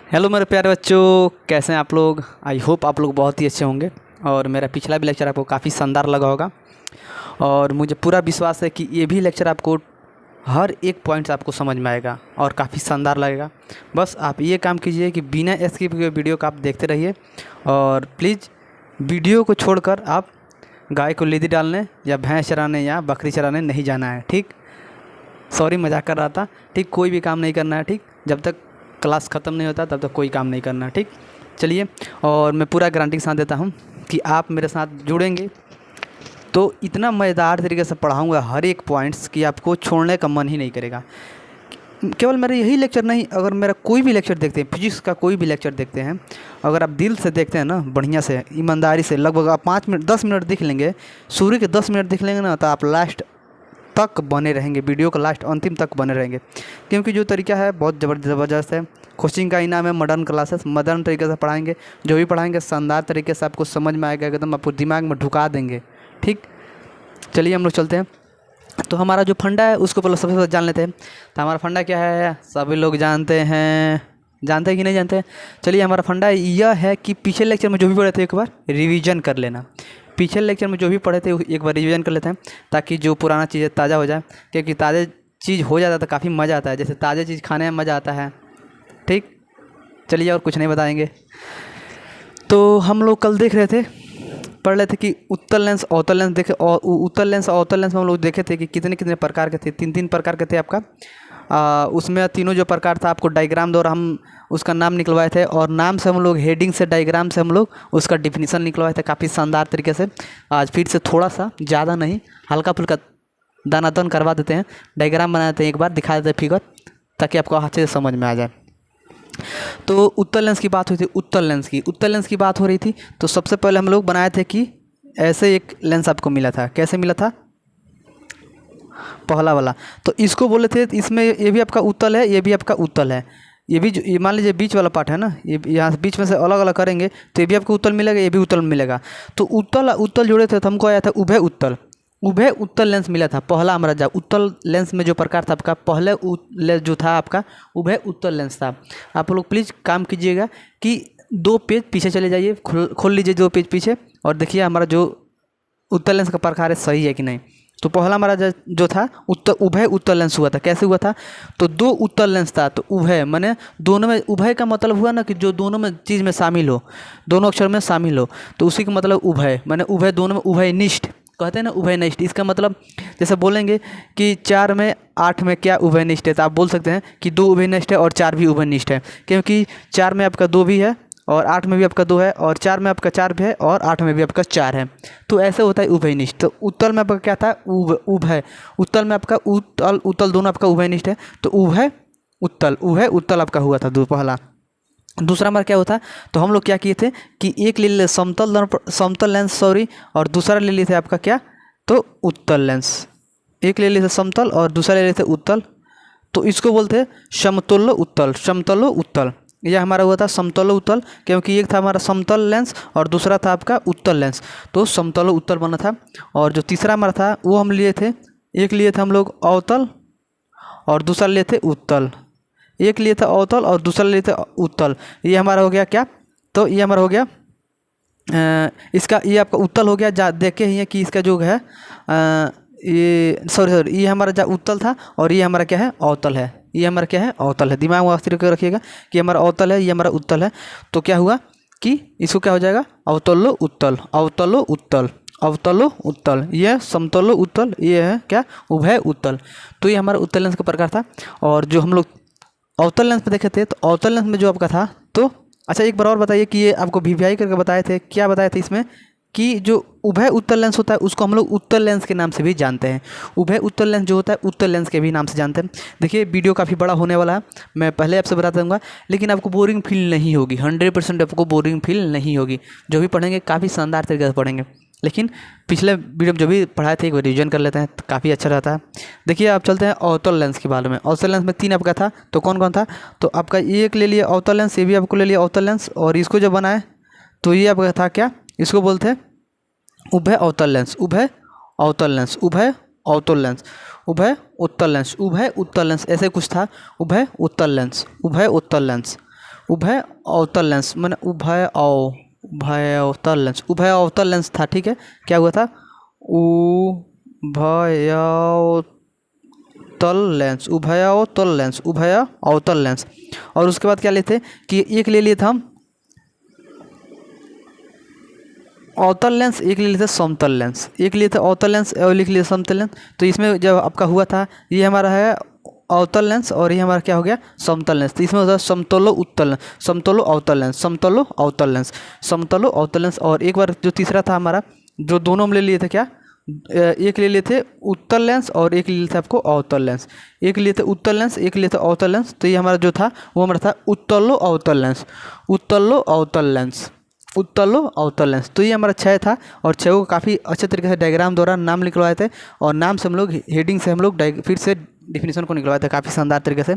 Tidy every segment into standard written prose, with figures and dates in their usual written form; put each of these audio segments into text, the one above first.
Hello मेरे प्यारे बच्चों, कैसे हैं आप लोग। आई होप आप लोग बहुत ही अच्छे होंगे। और मेरा पिछला भी लेक्चर आपको काफ़ी शानदार लगा होगा और मुझे पूरा विश्वास है कि ये भी लेक्चर आपको हर एक पॉइंट्स आपको समझ में आएगा और काफ़ी शानदार लगेगा। बस आप ये काम कीजिए कि बिना स्किप किए वीडियो को आप देखते रहिए और प्लीज़ वीडियो को छोड़कर आप गाय को लीदी डालने या भैंस चराने या बकरी चराने नहीं जाना है। ठीक, सॉरी मजाक कर रहा था। ठीक, कोई भी काम नहीं करना है। ठीक, जब तक क्लास ख़त्म नहीं होता तब तक कोई काम नहीं करना। ठीक, चलिए। और मैं पूरा गारंटी के साथ देता हूँ कि आप मेरे साथ जुड़ेंगे तो इतना मज़ेदार तरीके से पढ़ाऊँगा हर एक पॉइंट्स कि आपको छोड़ने का मन ही नहीं करेगा। केवल मेरा यही लेक्चर नहीं, अगर मेरा कोई भी लेक्चर देखते हैं, फिजिक्स का कोई भी लेक्चर देखते हैं, अगर आप दिल से देखते हैं ना, बढ़िया से ईमानदारी से, लगभग आप 5 मिनट 10 मिनट देख लेंगे, शुरू के 10 मिनट देख लेंगे ना, तो आप लास्ट तक बने रहेंगे, वीडियो का लास्ट अंतिम तक बने रहेंगे। क्योंकि जो तरीका है बहुत ज़बरदस्त है। कोचिंग का इनाम है मॉडर्न क्लासेस। मॉडर्न तरीके से पढ़ाएंगे, जो भी पढ़ाएंगे शानदार तरीके से आपको समझ में आएगा, एकदम आपको दिमाग में ढुका देंगे। ठीक, चलिए हम लोग चलते हैं। तो हमारा जो फंडा है उसको पहले सबसे पहले जान लेते हैं। तो हमारा फंडा क्या है, सभी लोग जानते हैं कि नहीं जानते हैं। चलिए, हमारा फंडा यह है कि पिछले लेक्चर में जो भी पढ़े थे एक बार रिवीजन कर लेना। पिछले लेक्चर में जो भी पढ़े थे एक बार रिवीजन कर लेते हैं, ताकि जो पुराना चीज़ ताज़ा हो जाए। क्योंकि ताज़ा चीज़ हो जाता है तो काफ़ी मज़ा आता है, जैसे ताज़ा चीज़ खाने में मज़ा आता है। ठीक, चलिए, और कुछ नहीं बताएंगे। तो हम लोग कल देख रहे थे, पढ़ रहे थे कि उत्तल लेंस अवतल लेंस देखे, और उत्तल लेंस और अवतल लेंस में हम लोग देखे थे कि कितने कितने प्रकार के थे। 3 प्रकार के थे आपका। उसमें तीनों जो प्रकार था आपको डायग्राम द्वारा हम उसका नाम निकलवाए थे, और नाम से हम लोग हेडिंग से, डायग्राम से हम लोग उसका डिफिनीसन निकलवाए थे काफ़ी शानदार तरीके से। आज फिर से थोड़ा सा, ज़्यादा नहीं, हल्का फुल्का दानादन करवा देते हैं, डायग्राम बना देते हैं, एक बार दिखा देते हैं फिगर, ताकि आपको अच्छे से समझ में आ जाए। तो उत्तल लेंस की बात हुई थी, उत्तल लेंस की बात हो रही थी। तो सबसे पहले हम लोग बनाए थे कि ऐसे एक लेंस आपको मिला था। कैसे मिला था? पहला वाला। तो इसको बोले थे, इसमें ये भी आपका उत्तल है, ये भी आपका उत्तल है। ये भी ये मान लीजिए बीच वाला पार्ट है ना, ये यहाँ से बीच में से अलग अलग करेंगे तो ये भी आपको उत्तल मिलेगा, ये भी उत्तल मिलेगा। तो उत्तल जुड़े थे तो हमको आया था उभय उत्तल लेंस मिला था। पहला हमारा जो उत्तल लेंस में जो प्रकार था आपका, पहले जो था आपका उभय उत्तल लेंस था। आप लोग प्लीज़ काम कीजिएगा कि 2 पेज पीछे चले जाइए, खोल लीजिए 2 पेज पीछे, और देखिए हमारा जो उत्तल लेंस का प्रकार है सही है कि नहीं। तो पहला हमारा जो था उभय उत्तल लेंस हुआ था। कैसे हुआ था? तो 2 उत्तल लेंस था, तो उभय माने दोनों में, उभय का मतलब हुआ ना कि जो दोनों में चीज़ में शामिल हो, दोनों अक्षर में शामिल हो, तो उसी का मतलब उभय माने उभय, दोनों में उभयनिष्ठ कहते हैं ना, उभयनिष्ठ। इसका मतलब जैसे बोलेंगे कि 4 में 8 में क्या उभयनिष्ठ है, तो आप बोल सकते हैं कि 2 उभयनिष्ठ है और 4 भी उभयनिष्ठ है। क्योंकि 4 में आपका 2 भी है और 8 में भी आपका 2 है, और 4 में आपका 4 भी है और 8 में भी आपका 4 है। तो ऐसे होता है उभयनिष्ठ। तो उत्तल में आपका क्या था? उभय। उत्तल में आपका उत्तल दोनों आपका उभयनिष्ठ है, तो उभय उत्तल आपका हुआ था पहला। दूसरा हमारा क्या होता है? तो हम लोग क्या किए थे कि एक ले लिए समतल लेंस, सॉरी, और दूसरा ले लिए थे आपका क्या? तो उत्तल लेंस। एक ले लिए थे समतल और दूसरा ले लिए थे उत्तल, तो इसको बोलते हैं समतुल्य उत्तल। यह हमारा हुआ था समतल उत्तल, क्योंकि एक था हमारा समतल लेंस और दूसरा था आपका उत्तल लेंस, तो समतल उत्तल बना था। और जो तीसरा हमारा था वो हम लिए थे, एक लिए थे हम लोग अवतल और दूसरा लिए थे उत्तल। एक लिए था अवतल और दूसरा लिए थे उत्तल। ये हमारा हो गया क्या? तो ये हमारा हो गया इसका, ये आपका उत्तल हो गया। देखे ही है कि इसका जो है ये सॉरी ये हमारा जो उत्तल था, और ये हमारा क्या है? अवतल है। ये हमारा क्या है? अवतल है। दिमाग में अस्थिर करके रखिएगा कि हमारा अवतल है, ये हमारा उत्तल है। तो क्या हुआ कि इसको क्या हो जाएगा? अवतलो उत्तल, ये समतलो उत्तल, ये है क्या? उभय उत्तल। तो ये हमारा उत्तल लेंस का प्रकार था। और जो हम लोग अवतल लेंस पे देखे थे, तो अवतल लेंस में जो आपका था, तो अच्छा एक बार और बताइए कि ये आपको वीवीआई करके बताए थे, क्या बताए थे इसमें कि जो उभय उत्तल लेंस होता है उसको हम लोग उत्तल लेंस के नाम से भी जानते हैं। उभय उत्तल लेंस जो होता है उत्तल लेंस के भी नाम से जानते हैं। देखिए वीडियो काफ़ी बड़ा होने वाला है, मैं पहले आपसे बता दूंगा, लेकिन आपको बोरिंग फील नहीं होगी। 100% आपको बोरिंग फील नहीं होगी। जो भी पढ़ेंगे काफ़ी शानदार तरीके से पढ़ेंगे। लेकिन पिछले वीडियो में जो भी पढ़ाए थे एक बार रिविजन कर लेते हैं तो काफ़ी अच्छा रहता है। देखिए आप चलते हैं अवतल लेंस के बारे में। अवतल लेंस में 3 आपका था, तो कौन कौन था? तो आपका एक ले लिया अवतल लेंस, ये भी आपको ले लिया अवतल लेंस, और इसको जब बनाए तो ये आपका था क्या? इसको बोलते हैं उभय अवतल लेंस, उभय अवतल लेंस, उभय अवतल लेंस, उभय उत्तल लेंस, उभय उत्तल लेंस, ऐसे कुछ था। उभय उत्तल लेंस, उभय उत्तल लेंस, उभय अवतल लेंस मैंने उभय अवतल लेंस, उभय अवतल लेंस था, ठीक है। क्या हुआ था? उभय अवतल लेंस, उभय अवतल लेंस, उभय अवतल लेंस। और उसके बाद क्या लेते कि एक ले लिए थे हम अवतल लेंस, एक ले लिए थे समतल लेंस, एक लिए थे अवतल लेंस और लिख लिए समतल लेंस। तो इसमें जब आपका हुआ था ये हमारा है अवतल लेंस और ये हमारा क्या हो गया? समतल लेंस। तो इसमें होता है समतलो उत्तल लेंस, समतलो अवतल लेंस, समतलो अवतल लेंस, समतलो अवतल लेंस। और एक बार जो तीसरा था हमारा, जो दोनों हम ले लिए थे क्या, एक ले लिए थे उत्तल लेंस और एक ले लिए थे आपको अवतल लेंस, एक लिए थे उत्तल लेंस, एक लिए थे अवतल लेंस। तो ये हमारा जो था वो हमारा था उत्तलो अवतल लेंस, उत्तलो अवतल लेंस, उत्तलो अवतल लेंस। तो ये हमारा 6 था और 6 को काफ़ी अच्छे तरीके से डायग्राम द्वारा नाम निकलवाए थे और नाम से हम लोग हेडिंग से हम लोग फिर से डिफिनीशन को निकलवाए थे काफ़ी शानदार तरीके से।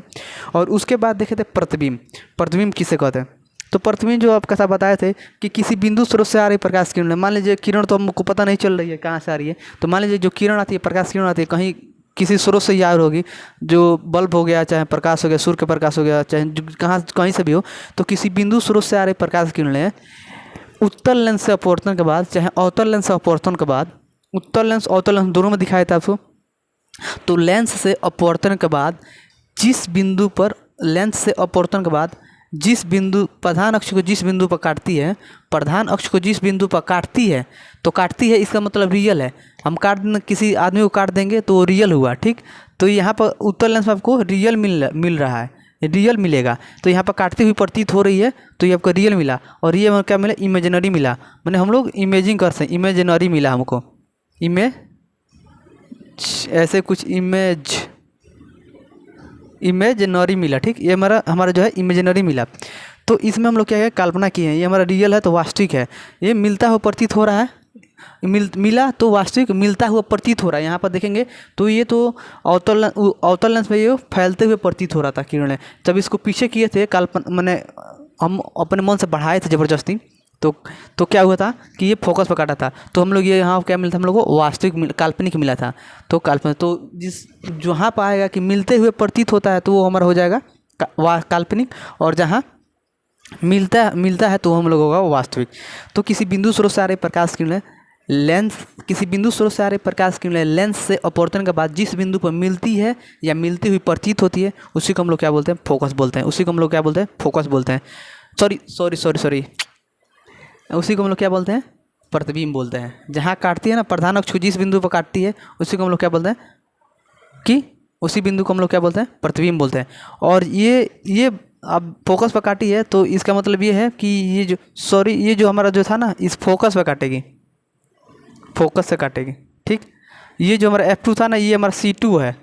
और उसके बाद देखे थे प्रतिबिंब। प्रतिबिंब किसे कहते हैं? तो प्रतिबिंब जो आपका था बताए थे कि किसी बिंदु स्रोत से आ रही प्रकाश किरण, मान लीजिए किरण तो हमको पता नहीं चल रही है कहाँ से आ रही है, तो मान लीजिए जो किरण आती है, प्रकाश किरण आती है, कहीं किसी स्रोत से ही आ रही होगी, जो बल्ब हो गया, चाहे प्रकाश हो गया, सूर्य का प्रकाश हो गया, चाहे कहाँ कहीं से भी हो, तो किसी बिंदु स्रोत से आ रही प्रकाश किरणें उत्तल लेंस से अपवर्तन के बाद, चाहे अवतल लेंस से अपवर्तन के बाद, उत्तल लेंस अवतल लेंस दोनों में दिखाया था आपको। तो लेंस से अपवर्तन के बाद जिस बिंदु पर, लेंस से अपवर्तन के बाद जिस बिंदु, प्रधान अक्ष को जिस बिंदु पर काटती है, प्रधान अक्ष को जिस बिंदु पर काटती है, तो काटती है इसका मतलब रियल है। हम किसी आदमी को काट देंगे तो वो रियल हुआ, ठीक। तो यहाँ पर उत्तल लेंस में आपको रियल मिल रहा है, रियल मिलेगा। तो यहाँ पर काटती हुई प्रतीत हो रही है तो ये आपको रियल मिला। और ये क्या मिला? इमेजिनरी मिला, मैंने हम लोग इमेजिंग कर सकते, इमेजिनरी मिला हमको, ऐसे कुछ इमेजिनरी मिला, ठीक। ये हमारा जो है इमेजिनरी मिला। तो इसमें हम लोग क्या है, कल्पना की है, ये हमारा रियल है तो वास्तविक है, ये मिलता हुआ प्रतीत हो रहा है, मिला तो वास्तविक मिलता हुआ प्रतीत हो रहा है। यहाँ पर देखेंगे तो ये तो अवतल लेंस में ये फैलते हुए प्रतीत हो रहा था किरणें। जब इसको पीछे किए थे मैंने हम अपने मन से बढ़ाए थे ज़बरदस्ती, तो क्या हुआ था कि ये फोकस पर काटा था, तो हम लोग ये यहाँ क्या मिला था, हम लोग को वास्तविक काल्पनिक मिला था। तो काल्पनिक, तो जहाँ पर आएगा कि मिलते हुए प्रतीत होता है तो वो हमारा हो जाएगा काल्पनिक, और जहाँ मिलता है तो हम लोग होगा वास्तविक। तो किसी बिंदु स्रोत से आ रही प्रकाश किरणें किसी बिंदु स्रोत से आ रही प्रकाश किरणें लेंस से अपवर्तन के बाद जिस बिंदु पर मिलती है या मिलती हुई प्रतीत होती है, उसी को हम लोग क्या बोलते हैं? फोकस बोलते हैं। उसी को हम लोग क्या बोलते हैं? फोकस बोलते हैं। सॉरी, उसी को हम लोग क्या बोलते हैं? प्रतिबिंब बोलते हैं। जहाँ काटती है ना, प्रधान अक्ष को जिस बिंदु पर काटती है उसी को हम लोग क्या बोलते हैं? कि उसी बिंदु को हम लोग क्या बोलते हैं? प्रतिबिंब बोलते हैं। और ये अब फोकस पर काटी है तो इसका मतलब ये है कि ये जो हमारा जो था ना, इस फोकस पर काटेगी, फोकस से काटेगी, ठीक। ये जो हमारा F2 था ना, ये हमारा C2 है,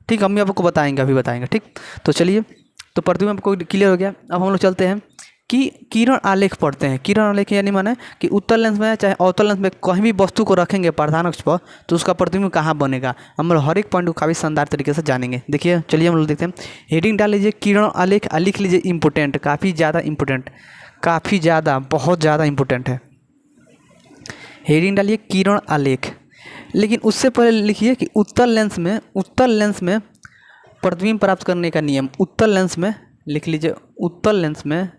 ठीक। हम आपको बताएंगे, अभी बताएंगे, ठीक। तो चलिए, तो प्रतिबिंब आपको क्लियर हो गया। अब हम लोग चलते हैं कि किरण आलेख पढ़ते हैं। किरण आलेख यानी माने कि उत्तल लेंस में चाहे अवतल लेंस में कहीं भी वस्तु को रखेंगे प्रधान अक्ष पर तो उसका प्रतिबिंब कहाँ बनेगा, हम लोग हर एक पॉइंट को काफ़ी शानदार तरीके से जानेंगे। देखिए, चलिए हम लोग देखते हैं। हेडिंग डाल लीजिए किरण आलेख, लिख लीजिए इम्पोर्टेंट, काफ़ी ज़्यादा इम्पोर्टेंट, काफ़ी ज़्यादा, बहुत ज़्यादा इम्पोर्टेंट है। हेडिंग डालिए किरण आलेख, लेकिन उससे पहले लिखिए कि उत्तल लेंस में प्रतिबिंब प्राप्त करने का नियम। उत्तल लेंस में लिख लीजिए, उत्तल लेंस में,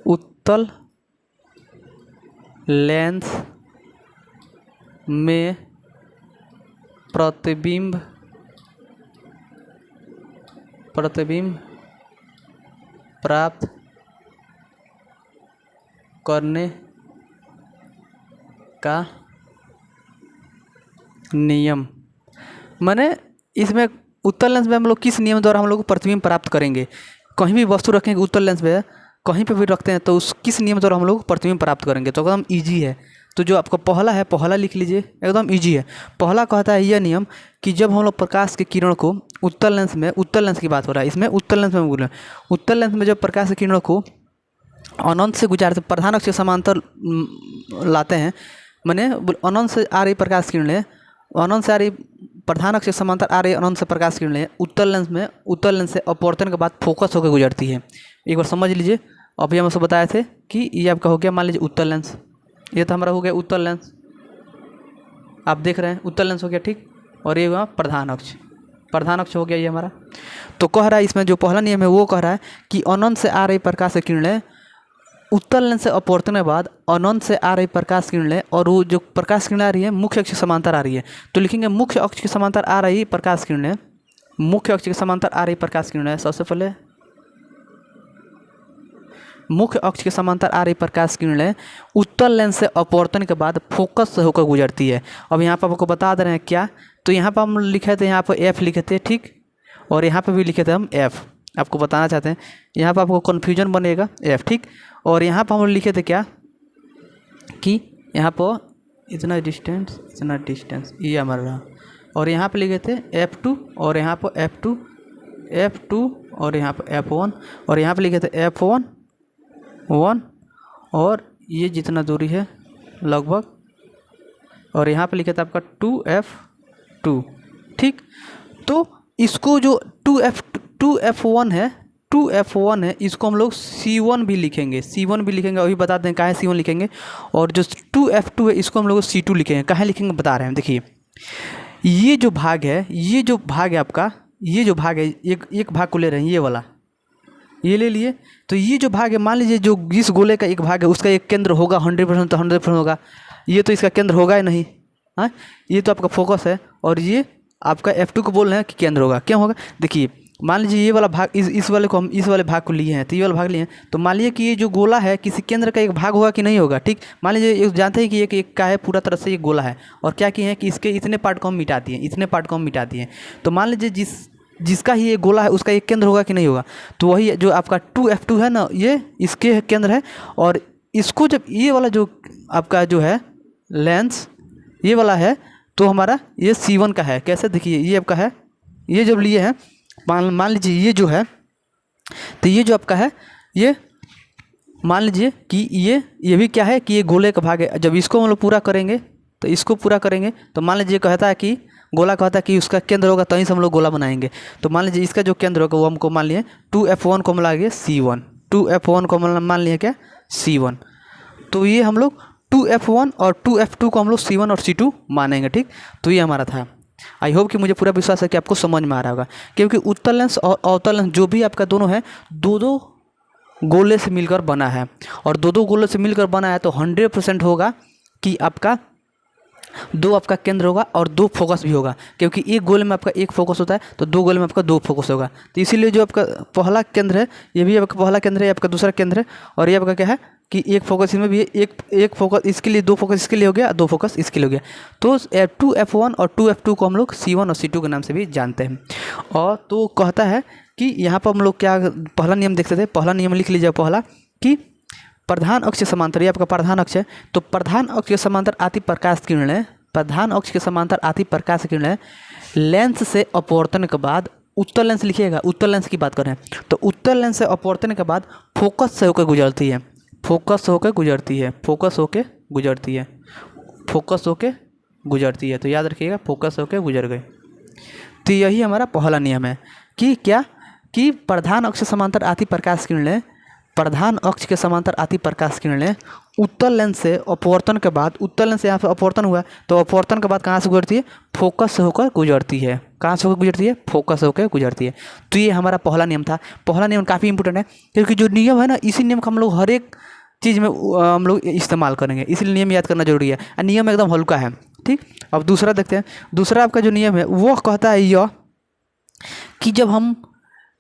उत्तल लेंस में प्रतिबिंब प्राप्त करने का नियम। माने इसमें उत्तल लेंस में हम लोग किस नियम द्वारा हम लोग प्रतिबिंब प्राप्त करेंगे? कहीं भी वस्तु रखेंगे उत्तल लेंस में, कहीं पे भी रखते हैं तो उस किस नियम द्वारा हम लोग प्रतिबिंब प्राप्त करेंगे? तो एकदम ईजी है। तो जो आपका पहला है, पहला लिख लीजिए, एकदम ईजी है। पहला कहता है यह नियम कि जब हम लोग प्रकाश के किरण को उत्तल लेंस की बात हो रहा है, इसमें उत्तल लेंस में बोल रहे हैं, उत्तल लेंस में जब प्रकाश के किरणों को अनंत से गुजारते, प्रधान अक्ष के समांतर लाते हैं, माने अनंत से आ रही प्रकाश किरणें, अनंत से आ रही प्रधान अक्ष के समांतर आ रही अनंत से प्रकाश किरणें उत्तल लेंस से अपवर्तन के बाद फोकस होकर गुजरती है। एक बार समझ लीजिए। अभी हम उसको बताए थे कि ये आपका हो गया, मान लीजिए उत्तल लेंस, ये तो हमारा हो गया उत्तल लेंस, आप देख रहे हैं उत्तल लेंस हो गया, ठीक। और ये हुआ प्रधान अक्ष, प्रधान अक्ष हो गया ये हमारा। तो कह रहा है इसमें जो पहला नियम है वो कह रहा है कि अनंत से आ रही प्रकाश किरणें उत्तर लेंस से अपवर्तन के बाद अनंत से आ रही प्रकाश किरणें, और वो जो प्रकाश किरणें आ रही है मुख्य अक्ष के समांतर आ रही है, तो लिखेंगे मुख्य अक्ष के समांतर आ रही प्रकाश किरणें, मुख्य अक्ष के समांतर आ रही प्रकाश किरणें। सबसे पहले मुख्य अक्ष के समांतर आ रही प्रकाश किरणें उत्तर लेंस से अपवर्तन के बाद फोकस से होकर गुजरती है। अब यहाँ पर आपको बता दे रहे हैं क्या, तो यहाँ पर हम लिखे थे, यहाँ पर एफ लिखे थे, ठीक, और यहाँ पर भी लिखे थे हम एफ। आपको बताना चाहते हैं, यहाँ पर आपको कन्फ्यूजन बनेगा एफ, ठीक, और यहाँ पर हम लिखे थे क्या कि यहाँ पर इतना डिस्टेंस ये हमारा रहा, और यहाँ पर लिखे थे F2 और यहाँ पर F2 और यहाँ पर F1 और यहाँ पर लिखे थे F1 और ये जितना दूरी है लगभग, और यहाँ पे लिखा था आपका 2F2, ठीक। तो इसको जो 2F1 है इसको हम लोग C1 भी लिखेंगे, अभी बता दें कहाँ C1 लिखेंगे, और जो 2F2 है इसको हम लोग C2 लिखेंगे। कहाँ लिखेंगे बता रहे हैं, देखिए ये जो भाग है आपका, ये जो भाग है एक भाग को ले रहे हैं, ये वाला ये ले लिए, तो ये जो भाग है मान लीजिए जो इस गोले का एक भाग है उसका एक केंद्र होगा 100%, तो 100% होगा, ये तो इसका केंद्र होगा ही नहीं, हाँ, ये तो आपका फोकस है, और ये आपका F2 को बोल रहे हैं कि केंद्र होगा। क्या होगा, देखिए मान लीजिए ये वाला भाग, इस वाले को हम इस वाले भाग को लिए हैं, तो ये वाला भाग लिए हैं, तो मान लीजिए कि ये जो गोला है किसी केंद्र का एक भाग होगा कि नहीं होगा, ठीक। मान लीजिए जानते हैं कि एक का है पूरा तरह से ये गोला है, और क्या किए हैं कि इसके इतने पार्ट को हम मिटा दिए, तो मान लीजिए जिसका ही ये गोला है उसका एक केंद्र होगा कि नहीं होगा, तो वही जो आपका 2F2 है ना, ये इसके केंद्र है, और इसको जब ये वाला जो आपका जो है लेंस ये वाला है, तो हमारा ये C1 का है। कैसे, देखिए ये आपका है, ये जब लिए हैं मान लीजिए ये जो है, तो ये जो आपका है, ये मान लीजिए कि ये भी क्या है कि ये गोले का भाग है। जब इसको हम लोग पूरा करेंगे, तो इसको पूरा करेंगे, तो मान लीजिए कहता है कि गोला कहता है कि उसका केंद्र होगा, तभी से हम लोग गोला बनाएंगे। तो मान लीजिए इसका जो केंद्र होगा वो हमको मान लिए 2F1 को मिला के C1, 2F1 को मान लिए क्या C1, तो ये हम लोग 2F1 और 2F2 को हम लोग C1 और C2 मानेंगे, ठीक। तो ये हमारा था। आई होप कि मुझे पूरा विश्वास है कि आपको समझ में आ रहा होगा, क्योंकि उत्तर लेंस और अवतल लेंस जो भी आपका दोनों है, दो गोले से मिलकर बना है, और दो गोले से मिलकर बना है, तो 100% होगा कि आपका 2 आपका केंद्र होगा और 2 फोकस भी होगा, क्योंकि एक गोले में आपका एक फोकस होता है, तो 2 गोले में आपका 2 फोकस होगा। तो इसीलिए जो आपका पहला केंद्र है, ये भी आपका पहला केंद्र है, आपका दूसरा केंद्र है, और ये आपका क्या है कि एक फोकस इसमें भी है, एक फोकस इसके लिए, 2 फोकस इसके लिए हो गया, 2 फोकस इसके लिए हो गया। तो 2F1 और 2F2 को हम लोग C1 और C2 के नाम से भी जानते हैं। और तो कहता है कि यहाँ पर हम लोग क्या पहला नियम देखते थे, पहला नियम लिख लीजिए पहला, कि प्रधान अक्ष के समांतर, ये आपका प्रधान अक्ष है, तो प्रधान अक्ष के समांतर आती प्रकाश किरणें, प्रधान अक्ष के समांतर आती प्रकाश किरणें लेंस से अपवर्तन के बाद, उत्तर लेंस लिखिएगा, उत्तर लेंस की बात करें तो उत्तर लेंस से अपवर्तन के बाद फोकस से होकर गुजरती है, फोकस होकर गुजरती है, तो याद रखिएगा फोकस होकर गुजर गए। तो यही हमारा पहला नियम है कि क्या, कि प्रधान अक्ष समांतर आती प्रकाश किरणें, प्रधान अक्ष के समांतर आती प्रकाश किरणें उत्तर लेंस से अपवर्तन के बाद, उत्तर लेंस से यहाँ पर अपवर्तन हुआ, तो अपवर्तन के बाद कहाँ से गुजरती है, फोकस से होकर गुजरती है। कहाँ से होकर गुजरती है, फोकस से होकर गुजरती है। तो ये हमारा पहला नियम था। पहला नियम काफ़ी इंपॉर्टेंट है, क्योंकि जो नियम है ना, इसी नियम का हम लोग हर एक चीज़ में हम लोग इस्तेमाल करेंगे, इसलिए नियम याद करना जरूरी है। नियम एकदम हल्का है, ठीक। अब दूसरा देखते हैं। दूसरा आपका जो नियम है वो कहता है यह कि जब हम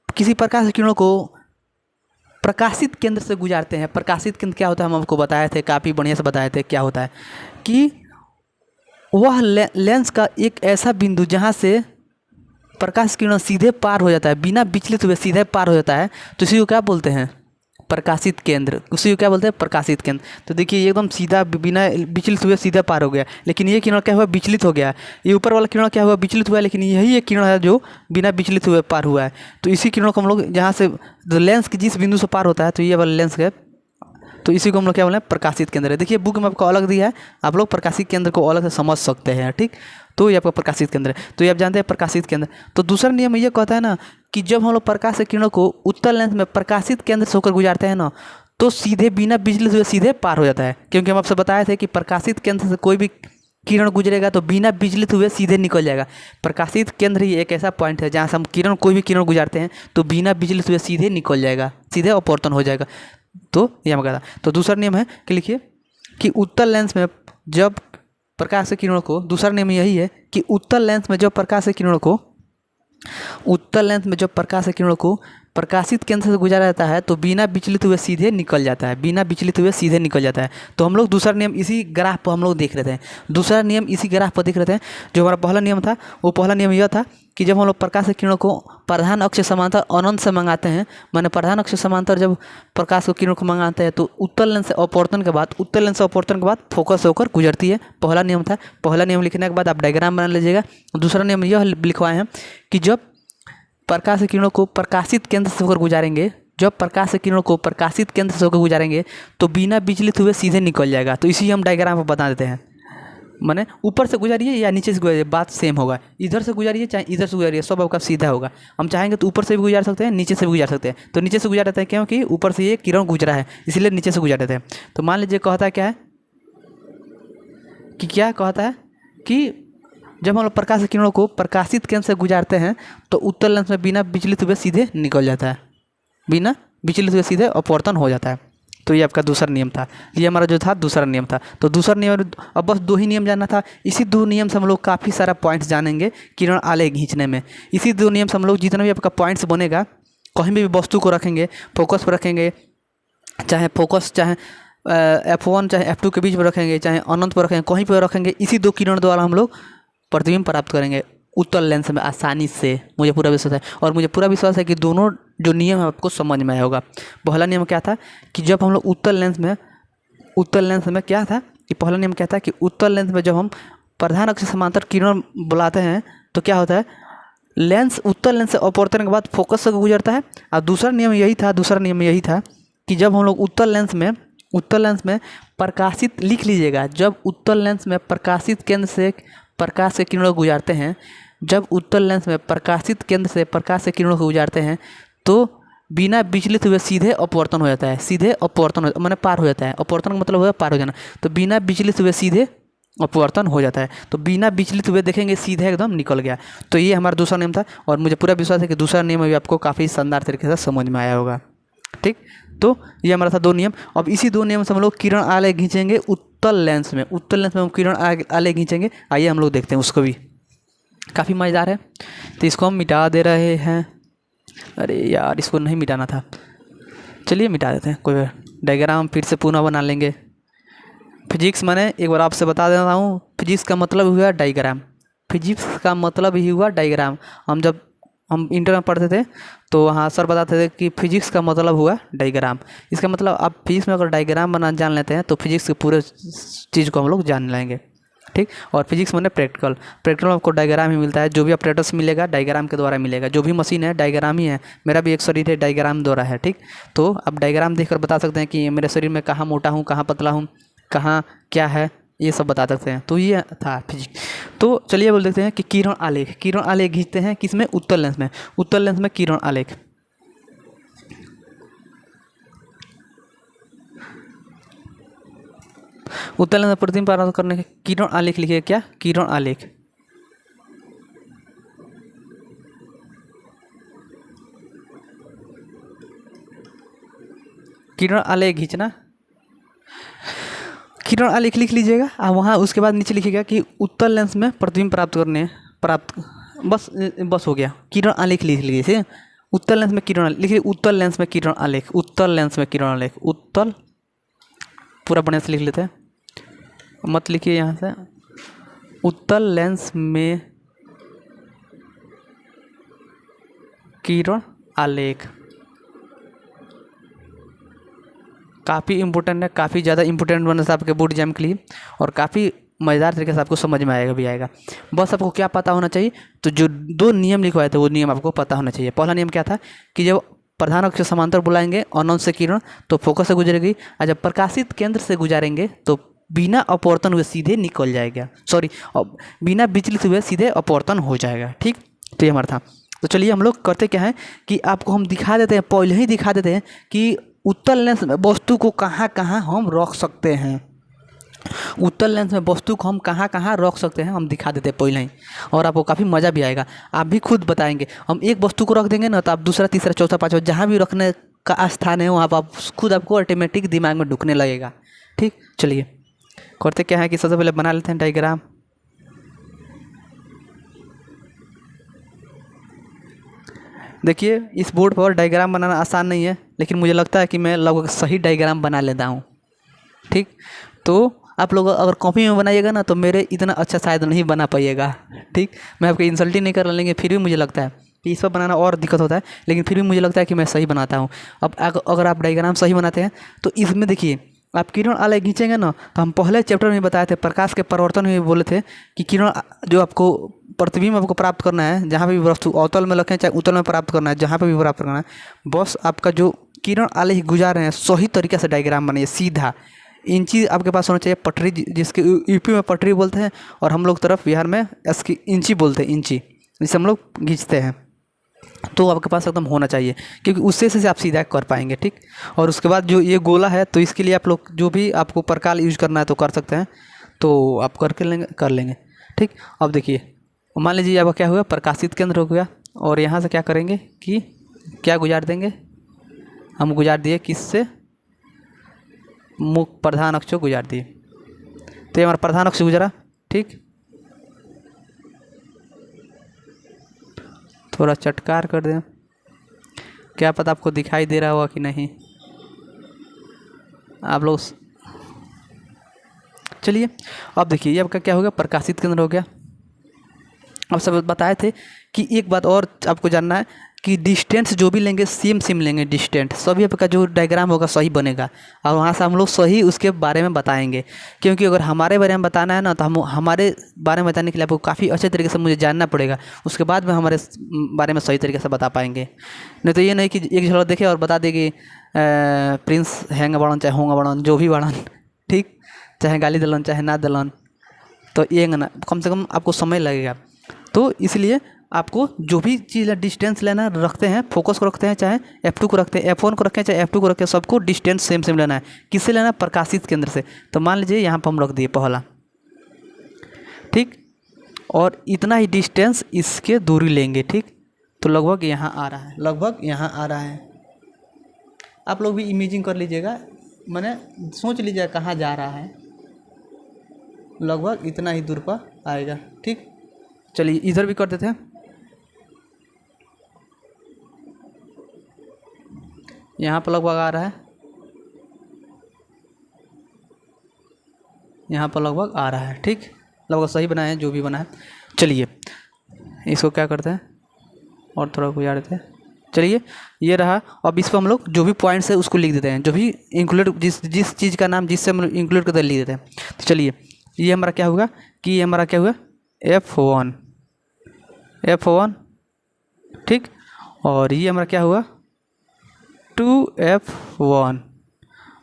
किसी प्रकार से किरणों को प्रकाशित केंद्र से गुजारते हैं, प्रकाशित केंद्र क्या होता है हम आपको बताए थे, काफ़ी बढ़िया से बताए थे क्या होता है, कि वह लेंस का एक ऐसा बिंदु जहाँ से प्रकाश किरण सीधे पार हो जाता है, बिना विचलित हुए सीधे पार हो जाता है, तो इसी को क्या बोलते हैं, प्रकाशित केंद्र। उसी को क्या बोलते हैं, प्रकाशित केंद्र। तो देखिए एकदम सीधा बिना विचलित हुए सीधा पार हो गया, लेकिन ये किरण क्या हुआ, विचलित हो गया। ये ऊपर वाला किरण क्या हुआ, विचलित हुआ, लेकिन यही एक किरण है जो बिना विचलित हुए पार हुआ है। तो इसी किरणों को हम लोग जहाँ से लेंस की जिस बिंदु से पार होता है, तो ये वाला लेंस है, तो इसी को हम लोग क्या बोले हैं, प्रकाशित केंद्र है। देखिए बुक में आपको अलग दिया है, आप लोग प्रकाशित केंद्र को अलग से समझ सकते हैं, ठीक। तो ये आपका प्रकाशित केंद्र है, तो ये आप जानते हैं प्रकाशित केंद्र। तो दूसरा नियम ये कहता है ना कि जब हम लोग प्रकाश के किरणों को उत्तर लेंस में प्रकाशित केंद्र से होकर गुजारते हैं ना, तो सीधे बिना विचलित हुए सीधे पार हो जाता है, क्योंकि हम आपसे बताए थे कि प्रकाशित केंद्र से कोई भी किरण गुजरेगा तो बिना विचलित हुए सीधे निकल जाएगा। प्रकाशित केंद्र ही एक ऐसा पॉइंट है जहाँ से हम किरण, कोई भी किरण गुजारते हैं तो बिना विचलित हुए सीधे निकल जाएगा, सीधे अपवर्तन हो जाएगा। तो ये हम कहता। तो दूसरा नियम है कि लिखिए कि उत्तल लेंस में जब प्रकाश के किरणों को, दूसरा नियम यही है कि उत्तल लेंस में जब प्रकाश के किरणों को, उत्तल लेंस में जब प्रकाश के किरणों को प्रकाशित केंद्र से गुजारा जाता है तो बिना विचलित हुए सीधे निकल जाता है, बिना विचलित हुए सीधे निकल जाता है। तो हम लोग दूसरा नियम इसी ग्राफ पर हम लोग देख रहे थे, दूसरा नियम इसी ग्राफ पर देख रहे थे। जो हमारा पहला नियम था, वो पहला नियम यह था कि जब हम लोग प्रकाश के किरणों को प्रधान अक्ष समांतर अनंत से मंगाते हैं, माने प्रधान अक्ष समांतर जब प्रकाश के किरणों को मंगाते हैं तो उत्तल लेंस से अपवर्तन के बाद, उत्तल लेंस से अपवर्तन के बाद फोकस होकर गुजरती है। पहला नियम था। पहला नियम लिखने के बाद आप डायग्राम बना लीजिएगा। दूसरा नियम यह लिखवाए हैं कि जब प्रकाश के किरणों को प्रकाशित केंद्र से होकर गुजारेंगे, जब प्रकाश के किरणों को प्रकाशित केंद्र से होकर गुजारेंगे तो बिना विचलित हुए सीधे निकल जाएगा। तो इसी हम डायग्राम पर बता देते हैं। माने ऊपर से गुजारिए या नीचे से गुजारिए, बात सेम होगा। इधर से गुजारिए चाहे इधर से गुजारिए, सब आपका सीधा होगा। हम चाहेंगे तो ऊपर से भी गुजार सकते हैं, नीचे से भी गुजार सकते हैं। तो नीचे से गुजार देते हैं क्योंकि ऊपर से ये किरण गुजरा है, इसलिए नीचे से गुजार देते हैं। तो मान लीजिए कहता है क्या है कि, क्या कहता है कि जब हम लोग प्रकाश के किरणों को प्रकाशित केंद्र से गुजारते हैं तो उत्तल लेंस में बिना विचलित हुए सीधे निकल जाता है, बिना विचलित हुए सीधे अपवर्तन हो जाता है। तो ये आपका दूसरा नियम था। ये हमारा जो था दूसरा नियम था। तो दूसरा नियम, अब बस दो ही नियम जानना था। इसी दो नियम से हम लोग काफ़ी सारा पॉइंट्स जानेंगे किरण आलेख खींचने में। इसी दो नियम से हम लोग जितना भी आपका पॉइंट्स बनेगा, कहीं भी वस्तु को रखेंगे, फोकस पर रखेंगे, चाहे फोकस चाहे F1 चाहे F2 के बीच में रखेंगे, चाहे अनंत पर रखेंगे, कहीं पर रखेंगे, इसी दो किरण द्वारा हम लोग प्रतिबिंब प्राप्त करेंगे उत्तल लेंस में आसानी से। मुझे पूरा विश्वास है, और मुझे पूरा विश्वास है कि दोनों जो नियम है आपको समझ में आया होगा। पहला नियम क्या था कि जब हम लोग उत्तल लेंस में क्या था कि पहला नियम क्या था कि उत्तल लेंस में जब हम प्रधान अक्ष समांतर किरण बुलाते हैं तो क्या होता है, लेंस उत्तल लेंस से अपवर्तन के बाद फोकस से गुजरता है। और दूसरा नियम यही था कि जब हम लोग उत्तल लेंस में प्रकाशित, लिख लीजिएगा, जब उत्तल लेंस में प्रकाशित केंद्र से प्रकाश के किरणों को गुजारते हैं, जब उत्तल लेंस में प्रकाशित केंद्र से प्रकाश के किरणों को गुजारते हैं तो बिना विचलित हुए सीधे अपवर्तन हो जाता है, सीधे अपवर्तन माने पार हो जाता है। अपवर्तन का मतलब हुआ पार हो जाना। तो बिना विचलित हुए सीधे अपवर्तन हो जाता है। तो बिना विचलित हुए देखेंगे सीधे एकदम निकल गया। तो ये हमारा दूसरा नियम था, और मुझे पूरा विश्वास है कि दूसरा नियम भी आपको काफ़ी शानदार तरीके से समझ में आया होगा। ठीक, तो ये हमारा था दो नियम। अब इसी दो नियम से हम लोग किरण आलेख खींचेंगे उत्तल लेंस में हम किरण आलेख खींचेंगे। आइए हम लोग देखते हैं उसको भी, काफ़ी मज़ेदार है। तो इसको हम मिटा दे रहे हैं। अरे यार, इसको नहीं मिटाना था, चलिए मिटा देते हैं। कोई डायग्राम फिर से पुनः बना लेंगे। फिजिक्स मैंने एक बार आपसे बता देता हूँ, फिजिक्स का मतलब हुआ डायग्राम। फिजिक्स का मतलब ही हुआ डायग्राम। जब हम इंटर में पढ़ते थे तो वहाँ सर बताते थे कि फिजिक्स का मतलब हुआ डायग्राम। इसका मतलब आप फिजिक्स में अगर डायग्राम बना जान लेते हैं तो फिजिक्स के पूरे चीज़ को हम लोग जान लेंगे। ठीक, और फिजिक्स में प्रैक्टिकल में आपको डायग्राम ही मिलता है। जो भी ऑपरेटर्स मिलेगा डायग्राम के द्वारा मिलेगा, जो भी मशीन है डायग्राम ही है। मेरा भी एक शरीर है, डायग्राम द्वारा है। ठीक, तो आप डायग्राम देखकर बता सकते हैं कि मेरे शरीर में कहाँ मोटा हूँ, कहाँ पतला हूँ, कहाँ क्या है, ये सब बता सकते हैं। तो ये था फिजिक्स। तो चलिए बोल देते हैं कि किरण आलेख खींचते हैं किसमें, उत्तल लेंस में। उत्तल लेंस में किरण आलेख, उत्तल लेंस में प्रतिबिंब प्राप्त करने के किरण आलेख लिखिए। क्या, किरण आलेख। किरण आलेख खींचना, किरण आलेख लिख लीजिएगा। आप वहाँ उसके बाद नीचे लिखिएगा कि उत्तल लेंस में प्रतिबिंब बस हो गया। किरण आलेख लिख लीजिए। उत्तल लेंस में किरण लिखिए, उत्तल लेंस में किरण आलेख, उत्तल लेंस में किरण आलेख। उत्तल पूरा बढ़िया से लिख लेते हैं, मत लिखिए यहाँ से। उत्तल लेंस में किरण आलेख काफ़ी इंपॉर्टेंट है, काफ़ी ज़्यादा इंपॉर्टेंट बनने से आपके बोर्ड एग्जाम के लिए, और काफ़ी मज़ेदार तरीके से आपको समझ में आएगा। बस आपको क्या पता होना चाहिए, तो जो दो नियम लिखवाए थे वो नियम आपको पता होना चाहिए। पहला नियम क्या था कि जब प्रधान अक्ष समांतर बुलाएंगे अनंत से किरण तो फोकस से गुजरेगी, और जब प्रकाशित केंद्र से गुजारेंगे तो बिना अपवर्तन हुए सीधे निकल जाएगा, बिना विचलित हुए सीधे अपवर्तन हो जाएगा। ठीक, तो ये हमारा था। तो चलिए हम लोग करते क्या है कि आपको हम दिखा देते हैं, पहले ही दिखा देते हैं कि उत्तल लेंस में वस्तु को कहाँ कहाँ हम रख सकते हैं। उत्तल लेंस में वस्तु को हम कहाँ कहाँ रख सकते हैं हम दिखा देते हैं पहले ही, और आपको काफ़ी मज़ा भी आएगा। आप भी खुद बताएंगे, हम एक वस्तु को रख देंगे ना तो आप दूसरा तीसरा चौथा पाँचवा जहाँ भी रखने का स्थान है वहाँ पर आप खुद आपको ऑटोमेटिक दिमाग में ढुकने लगेगा। ठीक, चलिए करते क्या है कि सबसे पहले बना लेते हैं डायग्राम। देखिए इस बोर्ड पर डायग्राम बनाना आसान नहीं है, लेकिन मुझे लगता है कि मैं लगभग सही डायग्राम बना लेता हूँ। ठीक, तो आप लोग अगर कॉपी में बनाइएगा ना तो मेरे इतना अच्छा शायद नहीं बना पाइएगा। ठीक, मैं आपको इंसल्ट ही नहीं कर लेंगे, फिर भी मुझे लगता है कि इस पर बनाना और दिक्कत होता है, लेकिन फिर भी मुझे लगता है कि मैं सही बनाता हूँ। अब अगर आप डायग्राम सही बनाते हैं तो इसमें देखिए आप किरण आलेख खींचेंगे ना, तो हम पहले चैप्टर में बताए थे प्रकाश के परिवर्तन में बोले थे कि किरण जो आपको प्रतिबिंब आपको प्राप्त करना है, जहाँ पे भी वस्तु अवतल में रखें चाहे उत्तल में प्राप्त करना है, जहाँ पे भी प्राप्त करना है, बस आपका जो किरण आलेख गुजार रहे हैं सही तरीके से डायग्राम बनाइए सीधा। इंची आपके पास होना चाहिए, पटरी जिसके यूपी में पटरी बोलते हैं और हम लोग तरफ बिहार में इसकी इंची बोलते हैं, इंची जिसे हम लोग खींचते हैं। तो आपके पास एकदम होना चाहिए, क्योंकि उससे से आप सीधा कर पाएंगे। ठीक, और उसके बाद जो ये गोला है तो इसके लिए आप लोग जो भी आपको प्रकाल यूज करना है तो कर सकते हैं, तो आप कर लेंगे। ठीक, अब देखिए मान लीजिए आपका क्या हुआ, प्रकाशित केंद्र हो गया, और यहाँ से क्या करेंगे कि क्या गुजार देंगे, हम गुजार दिए किससे, मुख्य प्रधान अक्ष गुजार दिए, तो ये हमारा प्रधान अक्ष गुजरा। ठीक, थोड़ा चटकार कर दें, क्या पता आपको दिखाई दे रहा होगा कि नहीं आप लोग। चलिए अब देखिए ये आपका क्या हो गया, प्रकाशित केंद्र हो गया। अब सब बताए थे कि एक बात और आपको जानना है कि डिस्टेंस जो भी लेंगे सेम लेंगे, डिस्टेंस सभी आपका जो डायग्राम होगा सही बनेगा, और वहाँ से हम लोग सही उसके बारे में बताएंगे। क्योंकि अगर हमारे बारे में बताना है ना तो हम हमारे बारे में बताने के लिए आपको काफ़ी अच्छे तरीके से मुझे जानना पड़ेगा, उसके बाद में हमारे बारे में सही तरीके से बता पाएंगे। नहीं तो ये नहीं कि एक झलक देखे और बता देगी प्रिंस हैंगा बड़न चाहे होंगे बड़न जो भी बड़न। ठीक, चाहे गाली दलन चाहे ना दलन, तो ये ना कम से कम आपको समय लगेगा। तो इसलिए आपको जो भी चीज़ डिस्टेंस लेना रखते हैं, फोकस को रखते हैं, चाहे F2 को रखते हैं, F1 को रखें चाहे F2 को रखें, सबको डिस्टेंस सेम लेना है। किससे लेना है, प्रकाशित केंद्र से। तो मान लीजिए यहाँ पर हम रख दिए पहला। ठीक, और इतना ही डिस्टेंस इसके दूरी लेंगे। ठीक, तो लगभग यहाँ आ रहा है, लगभग यहाँ आ रहा है। आप लोग भी इमेजिंग कर लीजिएगा, मैंने सोच लीजिएगा कहाँ जा रहा है, लगभग इतना ही दूर पर आएगा। ठीक, चलिए इधर भी कर देते हैं। यहाँ पर लगभग आ रहा है, यहाँ पर लगभग आ रहा है। ठीक, लगभग सही बना है जो भी बना है। चलिए इसको क्या करते हैं और थोड़ा गुजार देते हैं। चलिए ये रहा। अब इस पर हम लोग जो भी पॉइंट्स है उसको लिख देते हैं, जो भी इंक्लूड जिस चीज़ का नाम जिससे हम इंक्लूड करते लिख देते हैं। तो चलिए ये हमारा क्या होगा कि ये हमारा क्या हुआ, F1। ठीक, और ये हमारा क्या हुआ 2F1,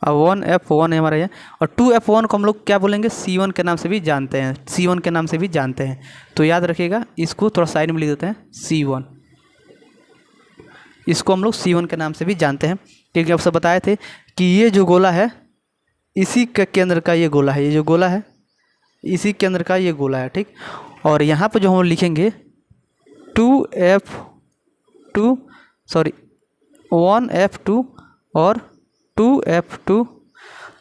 और 1F1 है हमारा ये, और 2F1 को हम लोग क्या बोलेंगे, C1 के नाम से भी जानते हैं, C1 के नाम से भी जानते हैं। तो याद रखिएगा, इसको थोड़ा साइड में लिख देते हैं C1, इसको हम लोग C1 के नाम से भी जानते हैं। क्योंकि आप सब बताए थे कि ये जो गोला है इसी के केंद्र का ये गोला है, ये जो गोला है इसी केंद्र का ये गोला है। ठीक, और यहाँ पर जो हम लिखेंगे 1F2 और 2F2,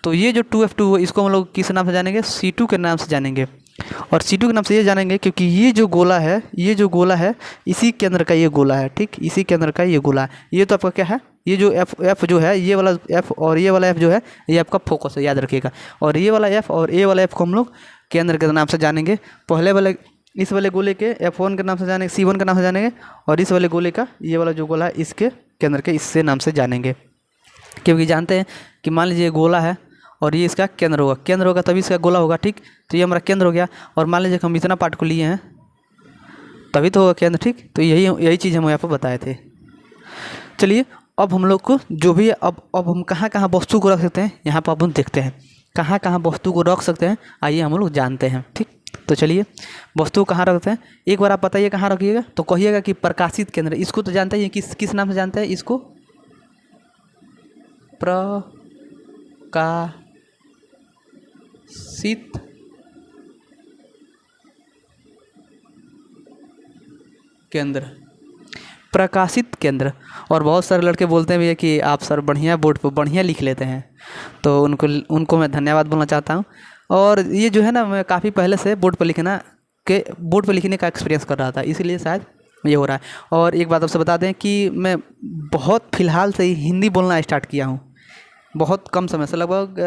तो ये जो 2F2 इसको हम लोग किस नाम से जानेंगे, C2 के नाम से जानेंगे। और C2 के नाम से ये जानेंगे क्योंकि ये जो गोला है इसी केंद्र का ये गोला है। ठीक, इसी केंद्र का ये गोला है। ये तो आपका क्या है, ये जो F जो है, ये वाला F और ये वाला F जो है ये आपका फोकस है, याद रखिएगा। और ये वाला F और ये वाला F को हम लोग केंद्र के नाम से जानेंगे। पहले वाले इस वाले गोले के F1 के नाम से जानेंगे, C1 के नाम से जानेंगे, और इस वाले गोले का ये वाला जो गोला है इसके केंद्र के इससे नाम से जानेंगे। क्योंकि जानते हैं कि मान लीजिए गोला है और ये इसका केंद्र होगा तभी इसका गोला होगा। ठीक, तो ये हमारा केंद्र हो गया, और मान लीजिए हम इतना पार्ट को लिए हैं तभी तो होगा केंद्र। ठीक, तो यही चीज़ हम यहाँ पर बताए थे। चलिए अब हम लोग को जो भी अब हम कहाँ कहाँ वस्तु को रख सकते हैं यहाँ पर अब हम देखते हैं, कहाँ कहाँ वस्तु को रख सकते हैं, आइए हम लोग जानते हैं। ठीक, तो चलिए वस्तु कहाँ रखते हैं, एक बार आप बताइए कहाँ रखिएगा, तो कहिएगा कि प्रकाशित केंद्र। इसको तो जानते हैं, किस नाम से जानते हैं, इसको प्रकाशित केंद्र, प्रकाशित केंद्र। और बहुत सारे लड़के बोलते हैं भैया कि आप सर बढ़िया बोर्ड पर बढ़िया लिख लेते हैं, तो उनको मैं धन्यवाद बोलना चाहता हूँ। और ये जो है ना, मैं काफ़ी पहले से बोर्ड पर लिखने का एक्सपीरियंस कर रहा था, इसीलिए शायद ये हो रहा है। और एक बात आपसे बता दें कि मैं बहुत फ़िलहाल से ही हिंदी बोलना स्टार्ट किया हूँ, बहुत कम समय से, लगभग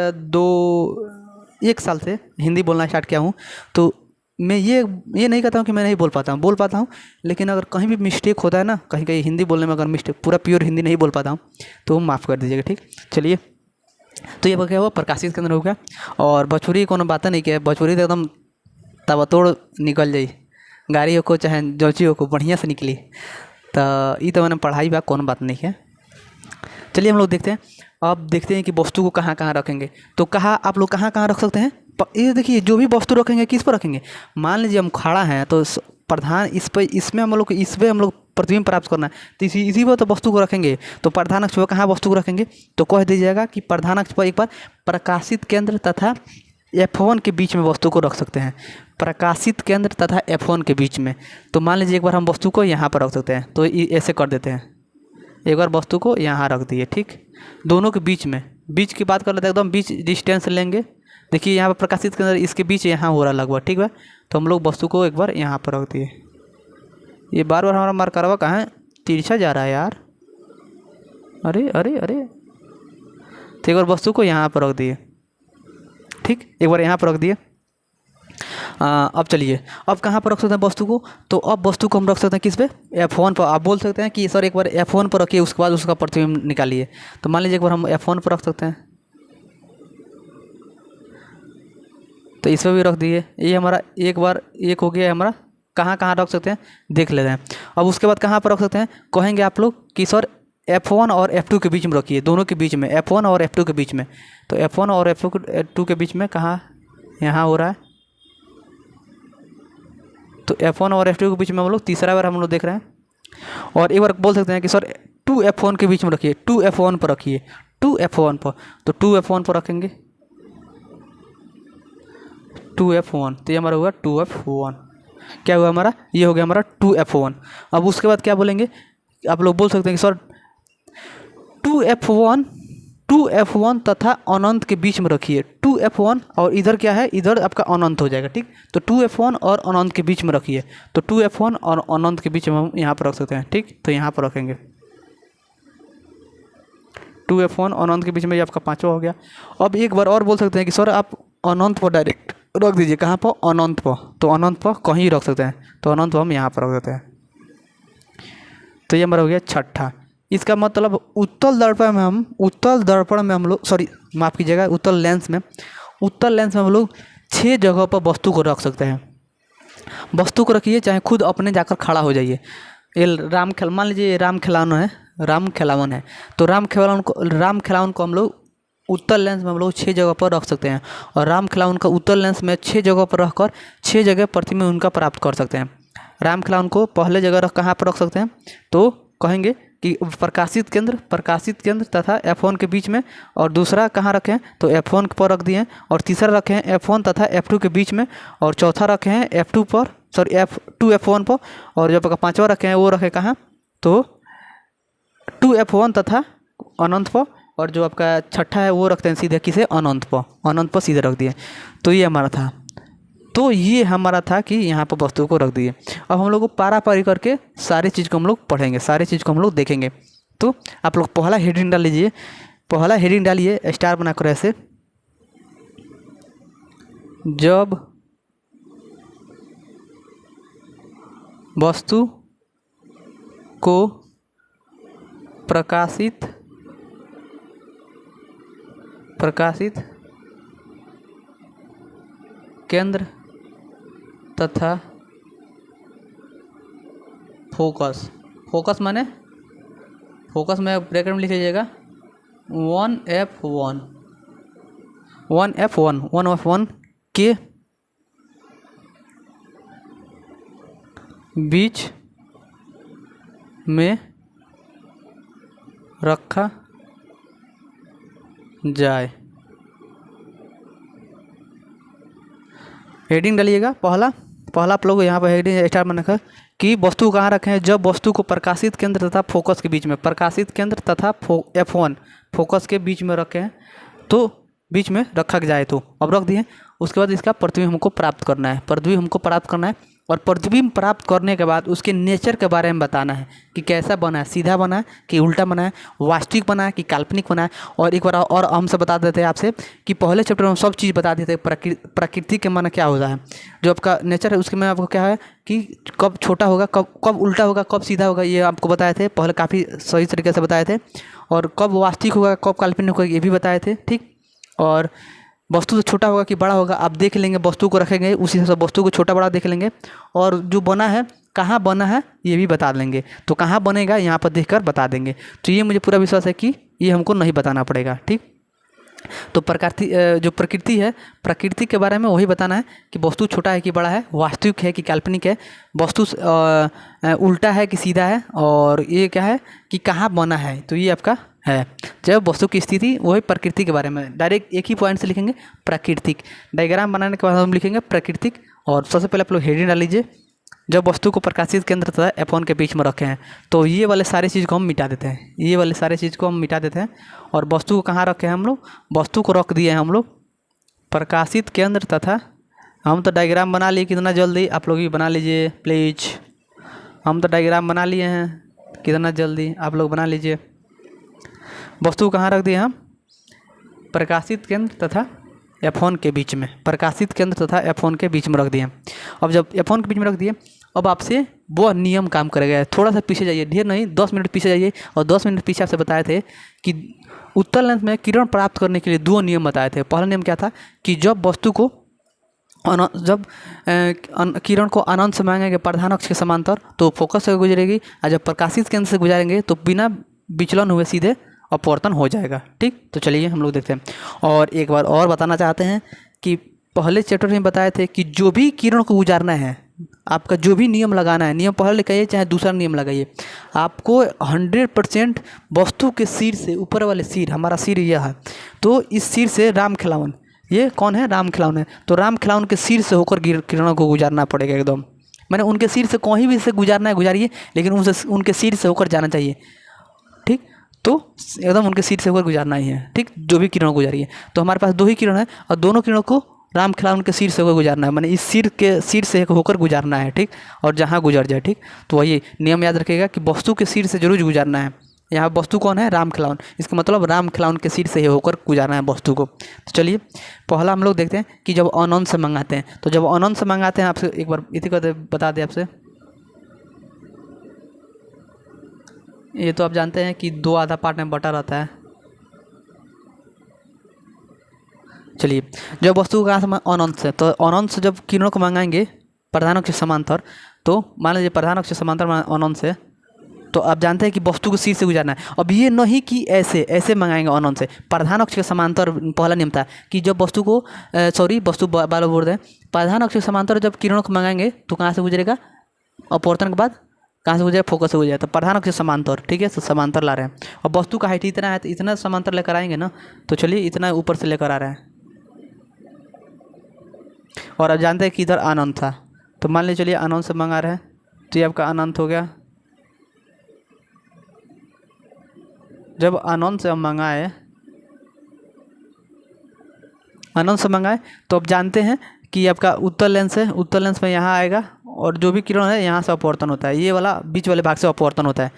1 साल से हिंदी बोलना स्टार्ट किया हूँ। तो मैं ये नहीं कहता हूँ कि मैं नहीं बोल पाता हूँ, लेकिन अगर कहीं भी मिस्टेक होता है ना, कहीं कहीं हिंदी बोलने में अगर मिस्टेक, पूरा प्योर हिंदी नहीं बोल पाता हूँ तो माफ़ कर दीजिएगा, ठीक। चलिए, तो ये क्या हुआ, प्रकाशित केंद्र हो गया। और भोजपुरी कोनो बात नहीं किया, भोजपुरी तो एकदम तबतोड़ निकल जाई, गाड़ी हो को चाहे जोची हो को बढ़िया से निकली। तो ये तो मैंने पढ़ाई बा, कोनो बात नहीं है। चलिए हम लोग देखते हैं, अब देखते हैं कि वस्तु को कहाँ कहाँ रखेंगे। तो कहाँ आप लोग कहाँ कहाँ रख सकते हैं, ये देखिए, जो भी वस्तु रखेंगे किस पर रखेंगे। मान लीजिए हम खड़ा हैं तो प्रधान इसमें हम लोग प्रतिबिंब प्राप्त करना है, तो इसी पर तो वस्तु को रखेंगे। तो प्रधान अक्ष पर कहाँ वस्तु को रखेंगे, तो कह दीजिएगा कि प्रधान अक्ष पर एक बार प्रकाशित केंद्र तथा F1 के बीच में वस्तु को रख सकते हैं, प्रकाशित केंद्र तथा F1 के बीच में। तो मान लीजिए एक बार हम वस्तु को यहाँ पर रख सकते हैं, तो ऐसे कर देते हैं, एक बार वस्तु को यहाँ रख दिए, ठीक। दोनों के बीच में, बीच की बात कर लेते हैं, एकदम बीच डिस्टेंस लेंगे। देखिए यहाँ पर प्रकाशित केंद्र इसके बीच यहाँ हो रहा लगभग, ठीक है। तो हम लोग वस्तु को एक बार यहाँ पर रख दिए। ये बार बार हमारा मार्करवा कहाँ है, तिरछा जा रहा है यार, अरे अरे अरे। तो एक बार वस्तु को यहाँ पर रख दिए, ठीक, एक बार यहाँ पर रख दिए। अब चलिए, अब कहाँ पर रख सकते हैं वस्तु को, तो अब वस्तु को हम रख सकते हैं किस पे, F1 पर। आप बोल सकते हैं कि सर एक बार F1 पर रखिए, उसके बाद उसका प्रतिबिंब निकालिए। तो मान लीजिए एक बार हम F1 पर रख सकते हैं, तो इस पर भी रख दिए। ये हमारा एक बार एक हो गया हमारा। कहाँ कहाँ रख सकते हैं देख लेते हैं। अब उसके बाद कहाँ पर रख सकते हैं, कहेंगे आप लोग कि सर F1 और F2 के बीच में रखिए, दोनों के बीच में, F1 और F2 के बीच में। तो F1 और F2 के बीच में कहाँ, यहाँ हो रहा है। तो F1 और F2 के बीच में हम लोग तीसरा बार हम लोग देख रहे हैं। और एक बार बोल सकते हैं कि सर 2F1 के बीच में रखिए, 2F1 पर रखिए, 2F1 पर। तो 2F1 पर रखेंगे, 2F1। तो ये हमारा हुआ 2F1। क्या हुआ हमारा, ये हो गया हमारा 2F1। अब उसके बाद क्या बोलेंगे, आप लोग बोल सकते हैं कि सर 2F1 तथा अनंत के बीच में रखिए, 2F1 और इधर क्या है, इधर आपका अनंत हो जाएगा, ठीक। तो 2F1 और अनंत के बीच में रखिए। तो 2F1 और अनंत के बीच में हम यहाँ पर रख सकते हैं, ठीक। तो यहाँ पर रखेंगे 2F1 अनंत के बीच में, ये आपका पाँचवा हो गया। अब एक बार और बोल सकते हैं कि सर आप अनंत पर डायरेक्ट रख दीजिए, कहाँ पर, अनंत पर। तो अनंत पर कहीं रख सकते हैं, तो अनंत पर हम यहाँ पर रख देते हैं। तो ये हमारा हो गया छठा। इसका मतलब उत्तल दर्पण में हम लोग, सॉरी माफ़ कीजिएगा, उत्तल लेंस में हम लोग 6 जगह पर वस्तु को रख सकते हैं। वस्तु को रखिए, चाहे खुद अपने जाकर खड़ा हो जाइए। मान लीजिए राम खिलावन है, तो राम खिलावन को हम लोग उत्तल लेंस में हम लोग 6 जगह पर रख सकते हैं। और राम खिलावन का उत्तल लेंस में 6 जगह पर रखकर 6 जगह प्रतिबिंब उनका प्राप्त कर सकते हैं। राम खिलावन को पहले जगह कहाँ पर रख सकते हैं, तो कहेंगे कि प्रकाशित केंद्र तथा F1 के बीच में। और दूसरा कहाँ रखें, तो F1 पर रख दिए। और तीसरा रखे हैं F1 तथा F2 के बीच में। और चौथा रखे हैं F2 पर, सॉरी F1 पर। और जो पाँचवा रखे हैं वो रखे कहाँ, तो 2F1 तथा अनंत पर। और जो आपका छठा है वो रखते हैं सीधे किसे, अनंत पर सीधे रख दिए। तो ये हमारा था कि यहाँ पर वस्तु को रख दिए। अब हम लोग को पारा पारी करके सारी चीज़ को हम लोग पढ़ेंगे, सारी चीज़ को हम लोग देखेंगे। तो आप लोग पहला हेडिंग डाल लीजिए, स्टार बनाकर ऐसे। जब वस्तु को प्रकाशित केंद्र तथा फोकस माने फोकस में ब्रैकेट में लिख लीजिएगा 1F1 के बीच में रखा जाए। हेडिंग डालिएगा। पहला आप लोग यहाँ पर हेडिंग स्टार बना रखा कि वस्तु कहाँ रखें हैं, जब वस्तु को प्रकाशित केंद्र तथा फोकस के बीच में, प्रकाशित केंद्र तथा F1 फोकस के बीच में रखें हैं, तो बीच में रखा जाए तो अब रख दिए। उसके बाद इसका प्रतिबिंब हमको प्राप्त करना है, प्रतिबिंब हमको प्राप्त करना है। और प्रतिबिंब प्राप्त करने के बाद उसके नेचर के बारे में बताना है कि कैसा बना है, सीधा बना है कि उल्टा बना है, वास्तविक बना है कि काल्पनिक बना है। और एक बार और हमसे बता देते हैं आपसे कि पहले चैप्टर में सब चीज़ बता देते हैं, प्रकृति के माना क्या होता है, जो आपका नेचर है उसके में आपको क्या है कि कब छोटा होगा, कब उल्टा होगा, कब सीधा होगा, ये आपको बताए थे पहले, काफ़ी सही तरीके से बताए थे। और कब वास्तविक होगा, कब काल्पनिक होगा, ये भी बताए थे। ठीक, और वस्तु से छोटा होगा कि बड़ा होगा आप देख लेंगे, वस्तु को रखेंगे उसी हिसाब से वस्तु को छोटा बड़ा देख लेंगे। और जो बना है कहाँ बना है ये भी बता देंगे, तो कहाँ बनेगा यहाँ पर देखकर बता देंगे। तो ये मुझे पूरा विश्वास है कि ये हमको नहीं बताना पड़ेगा। ठीक, तो जो प्रकृति है, प्रकृति के बारे में वही बताना है कि वस्तु छोटा है कि बड़ा है, वास्तविक है कि काल्पनिक है, वस्तु उल्टा है कि सीधा है, और ये क्या है कि कहाँ बना है। तो ये आपका है जब वस्तु की स्थिति, वही प्रकृति के बारे में डायरेक्ट एक ही पॉइंट से लिखेंगे प्राकृतिक। डायग्राम बनाने के बाद हम लिखेंगे प्राकृतिक। और सबसे पहले आप लोग हेडिंग डाल लीजिए, जब वस्तु को प्रकाशित केंद्र तथा F1 के बीच में रखे हैं। तो ये वाले सारी चीज़ को हम मिटा देते हैं, ये वाले सारे चीज़ को हम मिटा देते हैं। और वस्तु को कहाँ रखे हैं हम लोग, वस्तु को रख दिए हैं हम लोग प्रकाशित केंद्र तथा, हम तो डायग्राम बना लिए कितना जल्दी, आप लोग भी बना लीजिए प्लीज। हम तो डायग्राम बना लिए हैं, कितना जल्दी आप लोग बना लीजिए। वस्तु कहाँ रख दिए हम, प्रकाशित केंद्र तथा F1 के बीच में, प्रकाशित केंद्र तथा F1 के बीच में रख दिए। अब जब F1 के बीच में रख दिए, अब आपसे वो नियम काम करेगा। थोड़ा सा पीछे जाइए, ढेर नहीं, 10 मिनट पीछे जाइए। और 10 मिनट पीछे आपसे बताए थे कि उत्तल लेंस में किरण प्राप्त करने के लिए 2 नियम बताए थे। पहला नियम क्या था कि जब वस्तु को किरण को अनंत से मांगेंगे प्रधान अक्ष के समांतर तो फोकस से गुजरेगी, और जब प्रकाशित केंद्र से गुजारेंगे तो बिना विचलन हुए सीधे अपवर्तन हो जाएगा। ठीक, तो चलिए हम लोग देखते हैं। और एक बार और बताना चाहते हैं कि पहले चैप्टर में बताए थे कि जो भी किरण को गुजारना है, आपका जो भी नियम लगाना है, नियम पहले लगाइए चाहे दूसरा नियम लगाइए, आपको 100% वस्तु के सिर से, ऊपर वाले सिर, हमारा सिर यह है, तो इस सिर से राम खिलावन, ये कौन है, राम खिलावन है, तो राम खिलावन के सिर से होकर किरणों को गुजारना पड़ेगा एकदम। मैंने उनके सिर से कहीं भी से गुजारना है गुजारिए, लेकिन उनके सिर से होकर जाना चाहिए। ठीक, तो एकदम उनके सिर से होकर गुजारना ही है। ठीक, जो भी किरण गुजारिए, तो हमारे पास 2 ही किरण है और दोनों किरणों को राम खिलावन के सिर से होकर गुजारना है, मैंने इस सिर से होकर गुजारना है। ठीक, और जहाँ गुजर जाए। ठीक, तो वही नियम याद रखिएगा कि वस्तु के सिर से जरूर गुजारना है। यहाँ वस्तु कौन है, राम खिलावन, इसका मतलब राम खिलावन के सिर से होकर गुजारना है वस्तु को। तो चलिए पहला हम लोग देखते हैं कि जब अनंत से मंगाते हैं, तो जब अनंत से मंगाते हैं, आपसे एक बार इसी को बता दें आपसे, ये तो आप जानते हैं कि 2 आधा पार्ट में बटा रहता है। चलिए, जब वस्तु का अनंत से, तो अनंत से जब किरणों को मंगाएंगे प्रधान अक्ष समांतर, तो मान लीजिए प्रधान अक्ष समांतर अनंत से, तो आप जानते हैं कि वस्तु को सिर से गुजारना है। अब ये नहीं कि ऐसे मंगाएंगे अनंत से, प्रधान अक्ष के समांतर पहला नियम था कि जब वस्तु को वस्तु बार बोल रहे हैं, प्रधान अक्ष के समांतर जब किरणों को मंगाएंगे तो कहाँ से गुजरेगा, अपवर्तन के बाद कहाँ से गुजरेगा, फोकस से गुजरेगा, तो प्रधान अक्ष समांतर। ठीक है, तो समांतर ला रहे हैं। और वस्तु का हाइट इतना है तो इतना समांतर लेकर आएंगे ना, तो चलिए इतना ऊपर से लेकर आ रहे हैं। और अब जानते हैं कि इधर अनंत था, तो मान लीजिए चलिए अनंत से मंगा रहे हैं, तो ये आपका अनंत हो गया। जब अनंत से हम मंगाए, अनंत से मंगाए, तो अब जानते हैं कि आपका उत्तर लेंस है, उत्तर लेंस में यहाँ आएगा और जो भी किरण है यहाँ से अपवर्तन होता है, ये वाला बीच वाले भाग से अपवर्तन होता है।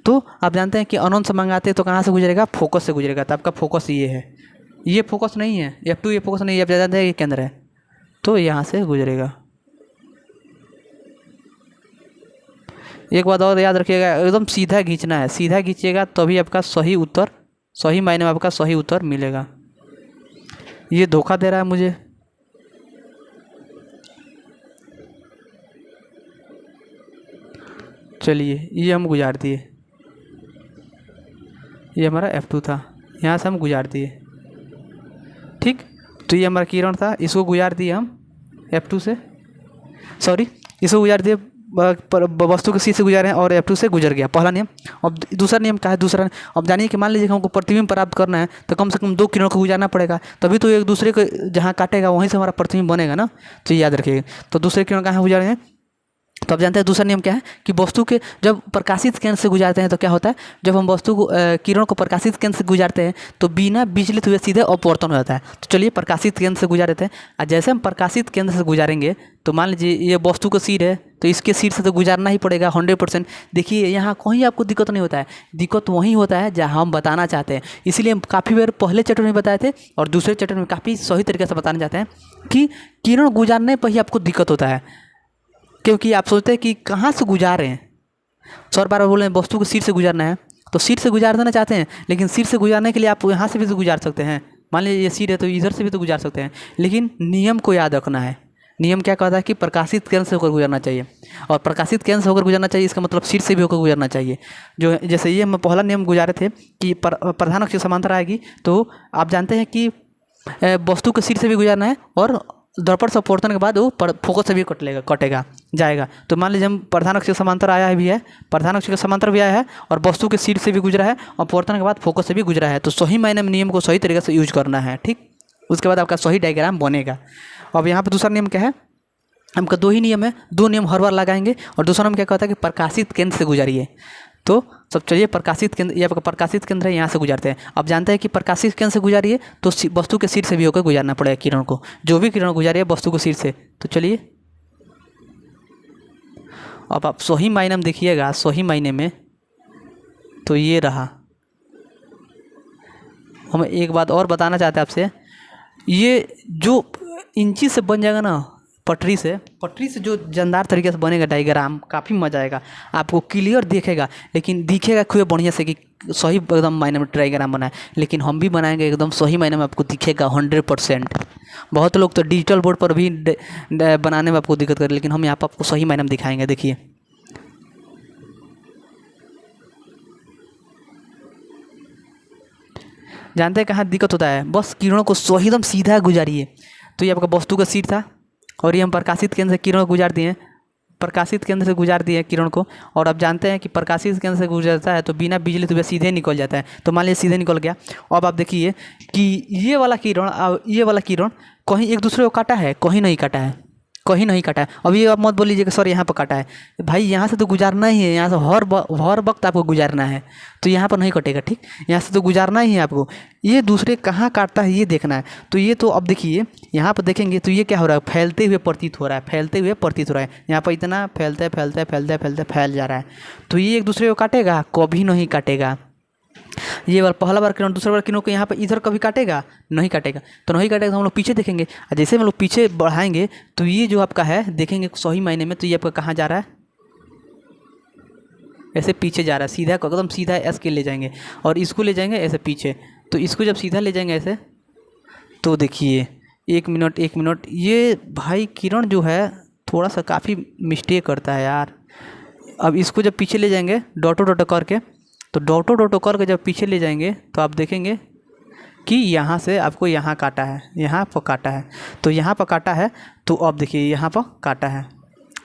तो आप जानते हैं कि अनंत से मंगाते हैं तो कहाँ से गुजरेगा, फोकस से गुजरेगा। तो आपका फोकस ये है, ये फोकस नहीं है, F2 ये फोकस नहीं है, आप जानते हैं ये केंद्र है, तो यहाँ से गुजरेगा। एक बात और याद रखिएगा, एकदम सीधा खींचना है, सीधा खींचिएगा तभी आपका सही उत्तर, सही मायने में आपका सही उत्तर मिलेगा। ये धोखा दे रहा है मुझे। चलिए ये हम गुजार दिए, ये हमारा F2 था, यहाँ से हम गुजार दिए। ठीक, तो ये हमारा किरण था, इसको गुजार दिए हम F2 से, सॉरी इसको गुजार दिए वस्तु के शीर्ष से गुजारे हैं और F2 से गुजर गया, पहला नियम। अब दूसरा नियम क्या है? दूसरा, अब जानिए कि मान लीजिए कि हमको प्रतिबिंब प्राप्त करना है तो कम से कम 2 किरणों को गुजारना पड़ेगा, तभी तो एक दूसरे को जहाँ काटेगा वहीं से हमारा प्रतिबिंब बनेगा ना, तो ये याद रखिएगा। तो दूसरे किरण कहाँ गुजारे हैं? तो आप जानते हैं दूसरा नियम क्या है कि वस्तु के जब प्रकाशित केंद्र से गुजारते हैं तो क्या होता है, जब हम वस्तु को किरणों को प्रकाशित केंद्र से गुजारते हैं तो बिना विचलित हुए सीधे अपवर्तन हो जाता है। तो चलिए प्रकाशित केंद्र से गुजार देते हैं, और जैसे हम प्रकाशित केंद्र से गुजारेंगे तो मान लीजिए ये वस्तु का सिर है तो इसके सिर से तो गुजारना ही पड़ेगा 100%। देखिए यहाँ कहीं आपको दिक्कत नहीं होता है, दिक्कत वहीं होता है जहाँ हम बताना चाहते हैं। इसीलिए हम काफ़ी बार पहले चैप्टर में बताए थे और दूसरे चैप्टर में काफ़ी सही तरीके से बताना चाहते हैं कि किरण गुजारने पर ही आपको दिक्कत होता है, क्योंकि आप सोचते हैं कि कहाँ से गुजार रहे हैं। सर बार बोल रहे हैं वस्तु को सिर से गुजारना है, तो सिर से गुजार देना चाहते हैं, लेकिन सिर से गुजारने के लिए आप यहाँ से भी तो गुजार सकते हैं। मान लीजिए ये सिर है तो इधर से भी तो गुजार सकते हैं, लेकिन नियम को याद रखना है। नियम क्या कहता है कि प्रकाशित केंद्र से होकर गुजरना चाहिए, और प्रकाशित केंद्र से होकर गुजरना चाहिए इसका मतलब सिर से भी होकर गुजरना चाहिए। जो जैसे ये हम पहला नियम गुजारे थे कि प्रधान अक्ष समांतर आएगी, तो आप जानते हैं कि वस्तु के सिर से भी गुजारना है और दर्पण से अपवर्तन के बाद वो फोकस से भी कटेगा जाएगा। तो मान लीजिए हम प्रधान अक्ष के समांतर आया है भी है, प्रधान अक्ष के समांतर भी आया है और वस्तु के सिर से भी गुजरा है, अपवर्तन के बाद फोकस से भी गुजरा है। तो सही मायने में नियम को सही तरीके से यूज करना है, ठीक। उसके बाद आपका सही डायग्राम बनेगा। अब यहाँ पर दूसरा नियम क्या है, हमका 2 ही नियम है, 2 नियम हर बार लगाएंगे। और दूसरा नियम क्या कहता है कि प्रकाशित केंद्र से गुजारिए। तो सब चलिए प्रकाशित केंद्र, ये आपका प्रकाशित केंद्र है, यहाँ से गुजारते हैं। अब जानते हैं कि प्रकाशित केंद्र से गुजारिए तो वस्तु के सिर से भी होकर गुजारना पड़ेगा किरण को, जो भी किरण गुजारिए वस्तु को सिर से। तो चलिए अब आप सही मायने में देखिएगा, सही मायने में तो ये रहा। हम एक बात और बताना चाहते हैं आपसे, ये जो इंची से बन जाएगा ना पटरी से जो जानदार तरीके से बनेगा डायग्राम, काफ़ी मजा आएगा आपको, क्लियर दिखेगा, लेकिन दिखेगा खूब बढ़िया से कि सही एकदम मायने में डायग्राम बना है। लेकिन हम भी बनाएंगे एकदम सही मायने में, आपको दिखेगा 100%। बहुत लोग तो डिजिटल बोर्ड पर भी बनाने में आपको दिक्कत करे, लेकिन हम यहाँ पर आपको सही मायने में दिखाएंगे। देखिए जानते हैं कहाँ दिक्कत होता है, बस किरणों को सही एकदम सीधा गुजारिए। तो ये आपका वस्तु का सिर था और ये हम प्रकाशित केंद्र से किरण गुजार दिए, प्रकाशित केंद्र से गुजार दिए किरण को। और अब जानते हैं कि प्रकाशित केंद्र से गुजरता है तो बिना बिजली तो सीधे निकल जाता है। तो मान लीजिए सीधे निकल गया। अब आप देखिए कि ये वाला किरण कहीं एक दूसरे को काटा है, कहीं नहीं काटा है, कहीं नहीं काटा है। अब ये आप मत बोल लीजिए कि सर यहाँ पर काटा है, भाई यहाँ से तो गुजारना ही है, यहाँ से हर वक्त आपको गुजारना है, तो यहाँ पर नहीं कटेगा, ठीक। यहाँ से तो गुजारना ही है आपको, ये दूसरे कहाँ काटता है ये देखना है। तो ये तो अब देखिए यहाँ पर देखेंगे तो ये क्या हो रहा है, फैलते हुए प्रतीत हो रहा है, फैलते हुए प्रतीत हो रहा है। यहाँ पर इतना फैलते फैलते फैलते फैलते फैल जा रहा है, तो ये एक दूसरे को काटेगा, कभी नहीं काटेगा। ये बार पहला बार किरण, दूसरा बार किरण को यहाँ पर इधर कभी काटेगा, नहीं काटेगा। तो नहीं काटेगा तो हम लोग पीछे देखेंगे, और जैसे हम लोग पीछे बढ़ाएंगे तो ये जो आपका है देखेंगे सही मायने में, तो ये आपका कहाँ जा रहा है, ऐसे पीछे जा रहा है, सीधा एकदम सीधा एस के ले जाएंगे और इसको ले जाएंगे ऐसे पीछे। तो इसको जब सीधा ले जाएंगे ऐसे, तो देखिए 1 मिनट ये भाई किरण जो है थोड़ा सा काफ़ी मिस्टेक करता है यार। अब इसको जब पीछे ले जाएंगे डॉटो करके, तो डॉटो करके जब पीछे ले जाएंगे तो आप देखेंगे कि यहाँ से आपको यहाँ काटा है, यहाँ पर काटा है, तो यहाँ पर काटा है, तो अब देखिए यहाँ पर काटा है,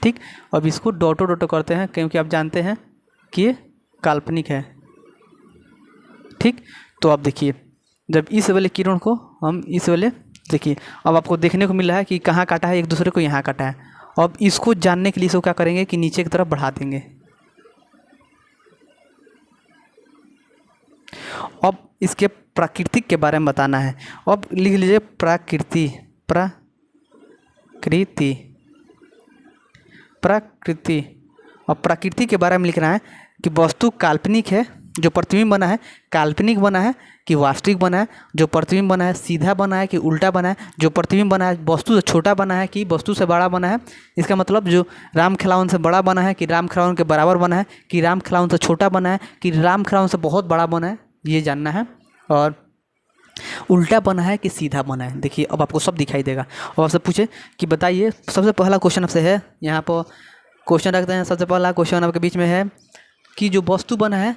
ठीक। अब इसको डॉटो करते हैं क्योंकि आप जानते हैं कि ये काल्पनिक है, ठीक। तो अब देखिए जब इस वाले किरण को हम इस वाले, देखिए अब आपको देखने को मिल रहा है कि कहाँ काटा है, एक दूसरे को यहाँ काटा है। अब इसको जानने के लिए इसको क्या करेंगे कि नीचे की तरफ बढ़ा देंगे। अब इसके प्राकृतिक के बारे में बताना है। अब लिख लीजिए प्रकृति और प्रकृति के बारे में लिखना है कि वस्तु काल्पनिक है, जो प्रतिबिंब बना है काल्पनिक बना है कि वास्तविक बना है, जो प्रतिबिंब बना है सीधा बना है कि उल्टा बना है, जो प्रतिबिंब बना है वस्तु से छोटा बना है कि वस्तु से बड़ा बना है। इसका मतलब जो राम खिलावन से बड़ा बना है कि राम खिलावन के बराबर बना है, कि राम खिलावन से छोटा बना है कि राम खिलावन से बहुत बड़ा बना है, ये जानना है। और उल्टा बना है कि सीधा बना है। देखिए अब आपको सब दिखाई देगा। और आपसे पूछे कि बताइए, सबसे पहला क्वेश्चन आपसे है, यहाँ पर क्वेश्चन रखते हैं। सबसे पहला क्वेश्चन आपके बीच में है कि जो वस्तु बना है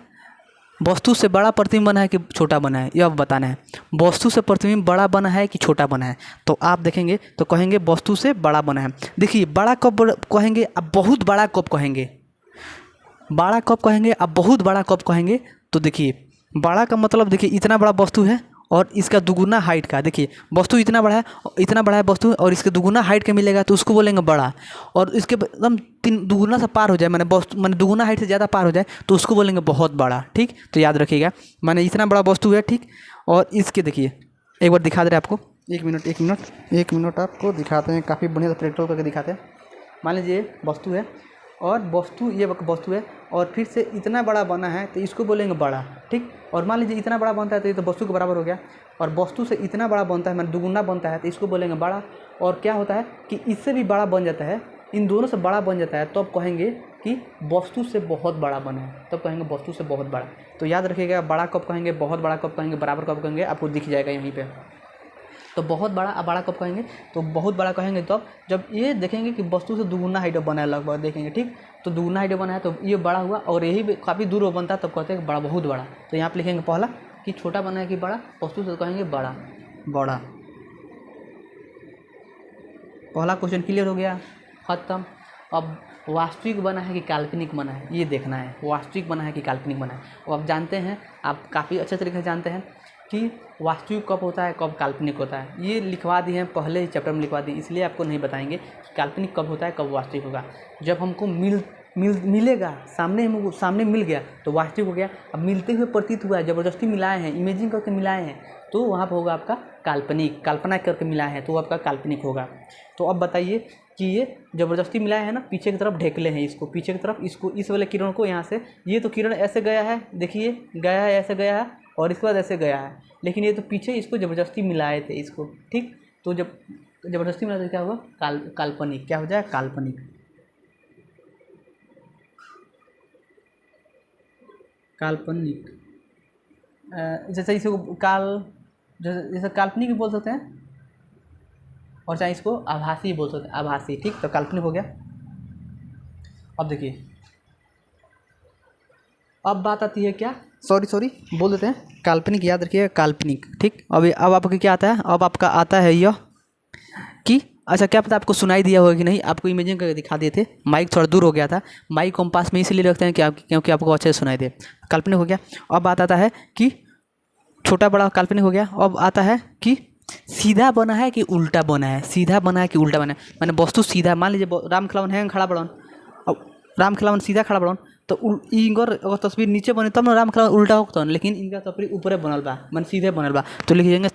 वस्तु से बड़ा प्रतिबिंब बना है कि छोटा बना है, यह अब बताना है। वस्तु से प्रतिबिंब बड़ा बना है कि छोटा बना है, तो आप देखेंगे तो कहेंगे वस्तु से बड़ा बना है। देखिए बड़ा कब कहेंगे, अब बहुत बड़ा कब कहेंगे, बड़ा कब कहेंगे, अब बहुत बड़ा कब कहेंगे। तो देखिए बड़ा का मतलब देखिए इतना बड़ा वस्तु है और इसका दुगुना हाइट का, देखिए वस्तु इतना बड़ा है वस्तु और इसके दुगुना हाइट का मिलेगा तो उसको बोलेंगे बड़ा। और इसके एकदम दुगुना से पार हो जाए, मैंने वस्तु मैंने दुगुना हाइट से ज़्यादा पार हो जाए तो उसको बोलेंगे बहुत बड़ा। ठीक, तो याद रखिएगा, मैंने इतना बड़ा वस्तु है। ठीक, और इसके देखिए एक बार दिखा दे रहे आपको, एक मिनट आपको दिखाते हैं, काफ़ी बढ़िया से प्रैक्टिकल करके दिखाते हैं। मान लीजिए वस्तु है और वस्तु ये वस्तु है और फिर से इतना बड़ा बना है तो इसको बोलेंगे बड़ा। ठीक, और मान लीजिए इतना बड़ा बनता है तो ये तो वस्तु के बराबर हो गया, और वस्तु से इतना बड़ा बनता है मैंने दुगुना बनता है तो इसको बोलेंगे बड़ा। और क्या होता है कि इससे भी बड़ा बन जाता है, इन दोनों से बड़ा बन जाता है तो अब कहेंगे कि वस्तु से बहुत बड़ा बना है, तब कहेंगे वस्तु से बहुत बड़ा। तो याद रखिएगा, बड़ा कब कहेंगे, बहुत बड़ा कब कहेंगे, बराबर कब कहेंगे, आपको दिख जाएगा यहीं पे। तो बहुत बड़ा अब बड़ा कब कहेंगे, तो बहुत बड़ा कहेंगे तब जब ये देखेंगे कि वस्तु से दुगुना हाइट बना है लगभग, देखेंगे। ठीक, तो दुगुना हाइट बना है तो ये बड़ा हुआ, और यही काफ़ी दूर वो बनता है तब कहते हैं बड़ा, बहुत बड़ा। तो यहाँ पे लिखेंगे पहला कि छोटा बना है कि बड़ा, वस्तु से कहेंगे बड़ा। पहला क्वेश्चन क्लियर हो गया, खत्म। अब वास्तविक बना है कि काल्पनिक बना है, ये देखना है, वास्तविक बना है कि काल्पनिक बना है। और आप जानते हैं, आप काफ़ी अच्छे तरीके से जानते हैं कि वास्तविक कब होता है, कब काल्पनिक होता है। ये लिखवा दिए हैं, पहले ही चैप्टर में लिखवा दी, इसलिए आपको नहीं बताएंगे कि काल्पनिक कब होता है, कब वास्तविक होगा। जब हमको मिलेगा, सामने मिल गया तो वास्तविक हो गया। अब मिलते हुए प्रतीत हुआ है, ज़बरदस्ती मिलाए हैं, इमेजिंग करके मिलाए हैं, तो वहाँ पर होगा आपका काल्पनिक। कल्पना करके मिलाए हैं तो आपका काल्पनिक होगा। तो अब बताइए कि ये ज़बरदस्ती मिलाए हैं ना, पीछे की तरफ ढेकले हैं इसको, पीछे की तरफ इसको, इस वाले किरण को यहाँ से, ये तो किरण ऐसे गया है, देखिए गया है, ऐसे गया है और इसके बाद ऐसे गया है, लेकिन ये तो पीछे इसको ज़बरदस्ती मिलाए थे इसको। ठीक, तो जब ज़बरदस्ती मिलाए तो क्या होगा, काल्पनिक। क्या हो जाए, काल्पनिक। जैसे इसको जैसे काल्पनिक भी बोल सकते हैं और चाहे इसको आभासी बोल सकते हैं, आभासी। ठीक, तो काल्पनिक हो गया। अब देखिए, अब बात आती है क्या, सॉरी बोल देते हैं, काल्पनिक। याद रखिएगा काल्पनिक। ठीक, अब आपको क्या आता है, अब आपका आता है यह कि अच्छा, क्या पता आपको सुनाई दिया होगा कि नहीं, आपको इमेजिन करके दिखा दिए थे, माइक थोड़ा दूर हो गया था, माइक को हम पास में इसलिए रखते हैं कि क्योंकि आपको अच्छे से सुनाई दे। काल्पनिक हो गया। अब बात आता है कि छोटा बड़ा काल्पनिक हो गया। अब आता है कि सीधा बना है कि उल्टा बना है, सीधा बना है कि उल्टा बना है। मैंने वस्तु सीधा, मान लीजिए राम खिलावन है खड़ा बड़न, अब राम खिलावन सीधा खड़ा बड़न तो इनकर अगर तस्वीर नीचे बने तब ना राम खिलावन उल्टा होता, लेकिन इनका तस्वीर ऊपरे बनल बा, मैंने सीधे बनल बा, तो लिख जाएंगे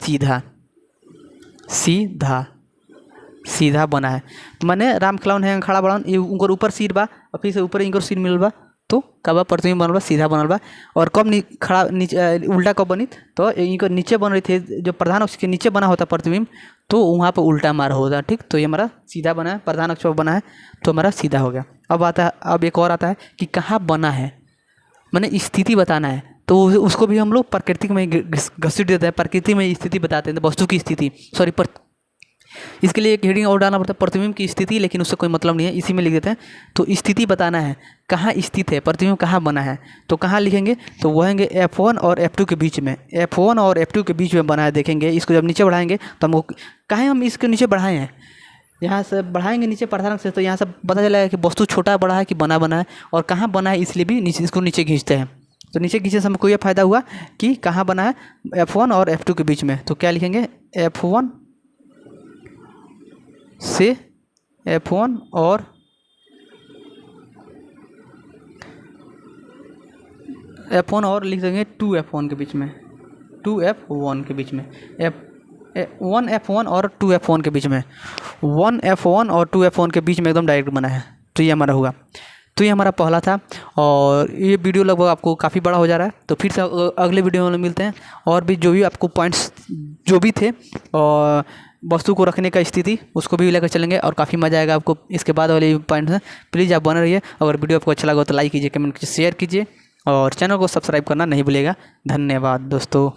सीधा बना है। मैंने राम खिलावन है खड़ा बड़न, ये उनकर ऊपर सिर बा और फिर से ऊपर इनकर सिर मिलल बा, तो कब प्रतिबिंब बनल बा, सीधा बनल बा। और कब खड़ा नीचे उल्टा कब बनी, तो इनको नीचे बन रही थी, जो प्रधान अक्ष के नीचे बना होता प्रतिबिंब, तो वहाँ पर उल्टा मार होता। ठीक, तो ये हमारा सीधा बना है, प्रधान अक्ष पर बना है तो हमारा सीधा हो गया। अब एक और आता है कि कहाँ बना है, मैंने स्थिति बताना है, तो उसको भी हम लोग प्रकृति में घसीट देते हैं, प्रकृति में स्थिति बताते हैं, वस्तु की स्थिति, इसके लिए एक हेडिंग और डालना पड़ता है, प्रतिबिंब की स्थिति, लेकिन उससे कोई मतलब नहीं है, इसी में लिख देते हैं। तो स्थिति बताना है, कहाँ स्थित है प्रतिबिंब, कहाँ बना है, तो कहाँ लिखेंगे, तो वो हैंगे F1 और F2 के बीच में, F1 और F2 के बीच में बना है। देखेंगे इसको जब नीचे बढ़ाएंगे तो हमको कहाँ हम इसके नीचे बढ़ाए हैं, यहाँ से बढ़ाएंगे नीचे प्रधान से, तो यहाँ से पता चलेगा कि वस्तु छोटा बड़ा है कि बना है, और कहाँ बना है इसलिए भी नीचे इसको नीचे खींचते हैं। तो नीचे खींचने से हमको ये फ़ायदा हुआ कि कहाँ बना है, F1 और F2 के बीच में। तो क्या लिखेंगे, F1 से F1 और लिख देंगे 2F1 के बीच में, 2F1 के बीच में, 1F1 और 2F1 के बीच में, 1F1 और 2F1 के बीच में एकदम डायरेक्ट बना है। तो ये हमारा होगा। तो ये हमारा पहला था, और ये वीडियो लगभग आपको काफ़ी बड़ा हो जा रहा है, तो फिर से अगले वीडियो में मिलते हैं। और भी जो भी आपको पॉइंट्स जो भी थे और वस्तु को रखने का स्थिति, उसको भी लेकर चलेंगे और काफ़ी मज़ा आएगा आपको। इसके बाद वाले पॉइंट्स हैं, प्लीज़ आप बने रहिए। अगर वीडियो आपको अच्छा लगा तो लाइक कीजिए, कमेंट कीजिए, शेयर कीजिए और चैनल को सब्सक्राइब करना नहीं भूलिएगा। धन्यवाद दोस्तों।